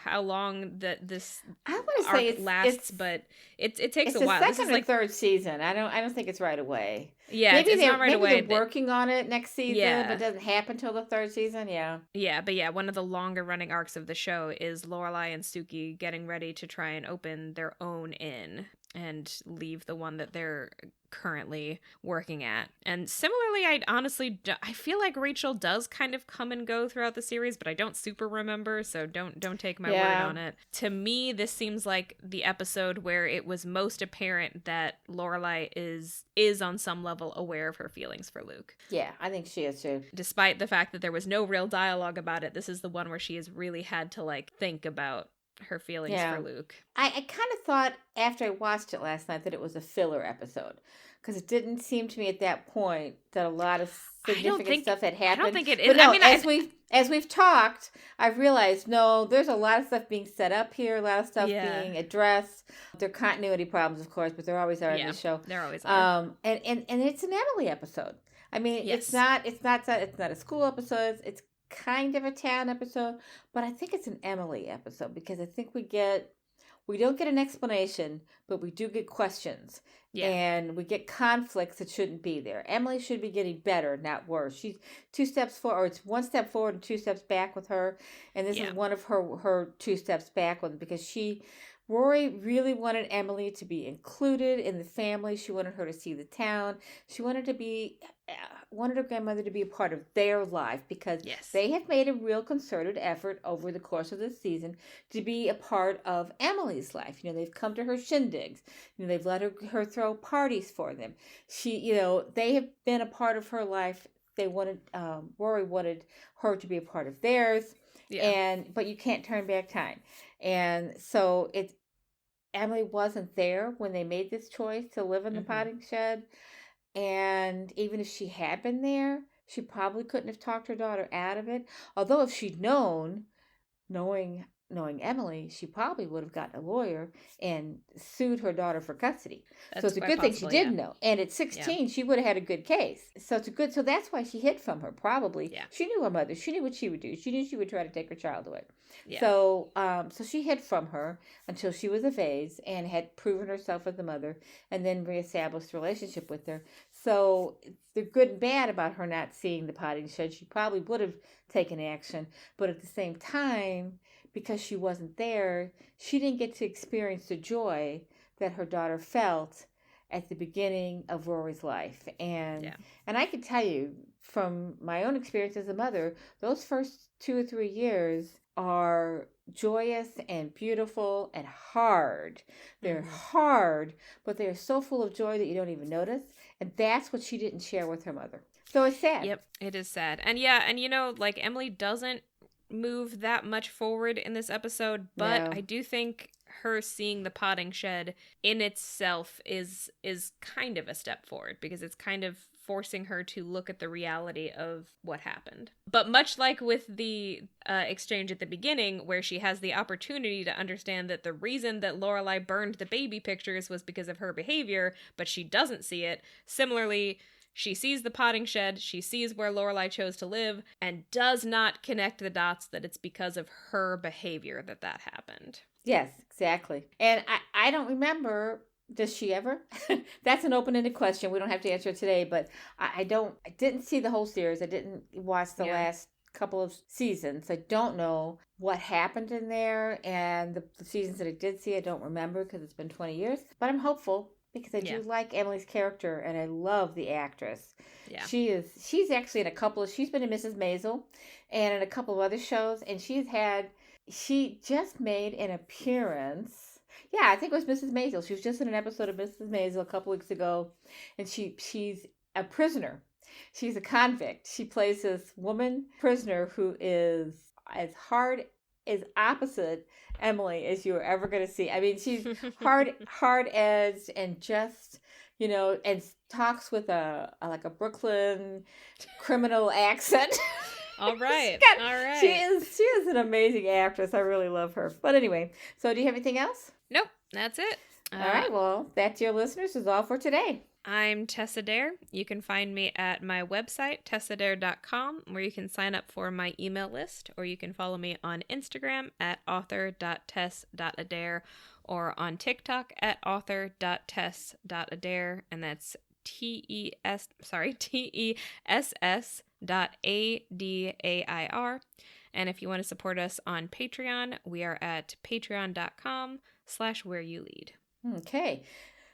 how long this arc lasts, but it takes a while. It's the second or third season. I don't think it's right away. Yeah, it's not right away. They're working on it next season, but it doesn't happen till the third season. But one of the longer running arcs of the show is Lorelai and Suki getting ready to try and open their own inn and leave the one that they're currently working at. And similarly, I feel like Rachel does kind of come and go throughout the series, but I don't super remember, so don't take my word on it. To me, this seems like the episode where it was most apparent that Lorelai is on some level aware of her feelings for Luke. Yeah, I think she is too. Despite the fact that there was no real dialogue about it, this is the one where she has really had to think about her feelings for Luke. I kind of thought after I watched it last night that it was a filler episode, because it didn't seem to me at that point that a lot of significant stuff had happened. I don't think it is. But no, as we've talked, I've realized there's a lot of stuff being set up here, a lot of stuff being addressed. There are continuity problems, of course, but there always are in the show. There always are. And it's an Emily episode. I mean, it's not a school episode. It's kind of a Tan episode, but I think it's an Emily episode because I think we don't get an explanation, but we do get questions. Yeah. And we get conflicts that shouldn't be there. Emily should be getting better, not worse. She's 2 steps forward, or it's 1 step forward and 2 steps back with her. And this is one of her 2 steps back with, because Rory really wanted Emily to be included in the family. She wanted her to see the town. She wanted her grandmother to be a part of their life, because they have made a real concerted effort over the course of this season to be a part of Emily's life. They've come to her shindigs. They've let her throw parties for them. They have been a part of her life. Rory wanted her to be a part of theirs. Yeah. But you can't turn back time. And so Emily wasn't there when they made this choice to live in the potting shed. And even if she had been there, she probably couldn't have talked her daughter out of it. Although if she'd knowing Emily, she probably would have gotten a lawyer and sued her daughter for custody. So it's a good thing she did know. And at 16, she would have had a good case. So that's why she hid from her, probably. Yeah. She knew her mother. She knew what she would do. She knew she would try to take her child away. Yeah. So she hid from her until she was of age and had proven herself as the mother, and then reestablished a relationship with her. So the good and bad about her not seeing the potting shed, she probably would have taken action. But at the same time, because she wasn't there, she didn't get to experience the joy that her daughter felt at the beginning of Rory's life. And I can tell you from my own experience as a mother, those first 2 or 3 years are joyous and beautiful and hard. They're hard, but they're so full of joy that you don't even notice. And that's what she didn't share with her mother. So it's sad. Yep, it is sad. And Emily doesn't move that much forward in this episode, but I do think her seeing the potting shed in itself is kind of a step forward, because it's kind of forcing her to look at the reality of what happened. But much like with the exchange at the beginning, where she has the opportunity to understand that the reason that Lorelai burned the baby pictures was because of her behavior, but she doesn't see it, similarly, she sees the potting shed, she sees where Lorelai chose to live, and does not connect the dots that it's because of her behavior that happened. Yes, exactly. And I don't remember, does she ever? That's an open-ended question. We don't have to answer it today, but I didn't see the whole series. I didn't watch the last couple of seasons. I don't know what happened in there, and the seasons that I did see, I don't remember because it's been 20 years, but I'm hopeful, because I do like Emily's character, and I love the actress. Yeah. She's actually in she's been in Mrs. Maisel and in a couple of other shows, and she just made an appearance. Yeah, I think it was Mrs. Maisel. She was just in an episode of Mrs. Maisel a couple weeks ago, and she's a prisoner. She's a convict. She plays this woman prisoner who is as opposite Emily as you are ever going to see. I mean, she's hard-edged and just, and talks with a Brooklyn criminal accent. All right. All right. She is an amazing actress. I really love her. But anyway, so do you have anything else? Nope, that's it. All right, well, that, dear listeners, is all for today. I'm Tessa Dare. You can find me at my website, tessadare.com, where you can sign up for my email list, or you can follow me on Instagram at author.tess.adair, or on TikTok at author.tess.adair, and that's TESS.ADAIR. And if you want to support us on Patreon, we are at patreon.com/whereyoulead. Okay.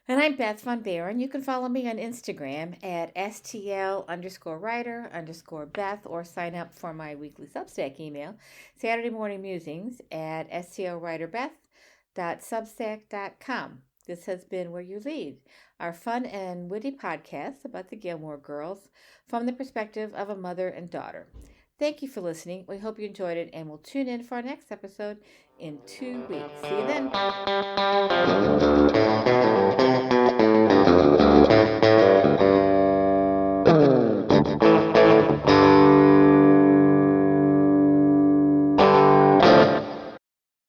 And I'm Beth Von Baron. You can follow me on Instagram at STL_writer_Beth, or sign up for my weekly Substack email, Saturday Morning Musings, at stlwriterbeth.substack.com. This has been Where You Lead, our fun and witty podcast about the Gilmore Girls from the perspective of a mother and daughter. Thank you for listening. We hope you enjoyed it, and we'll tune in for our next episode in 2 weeks. See you then.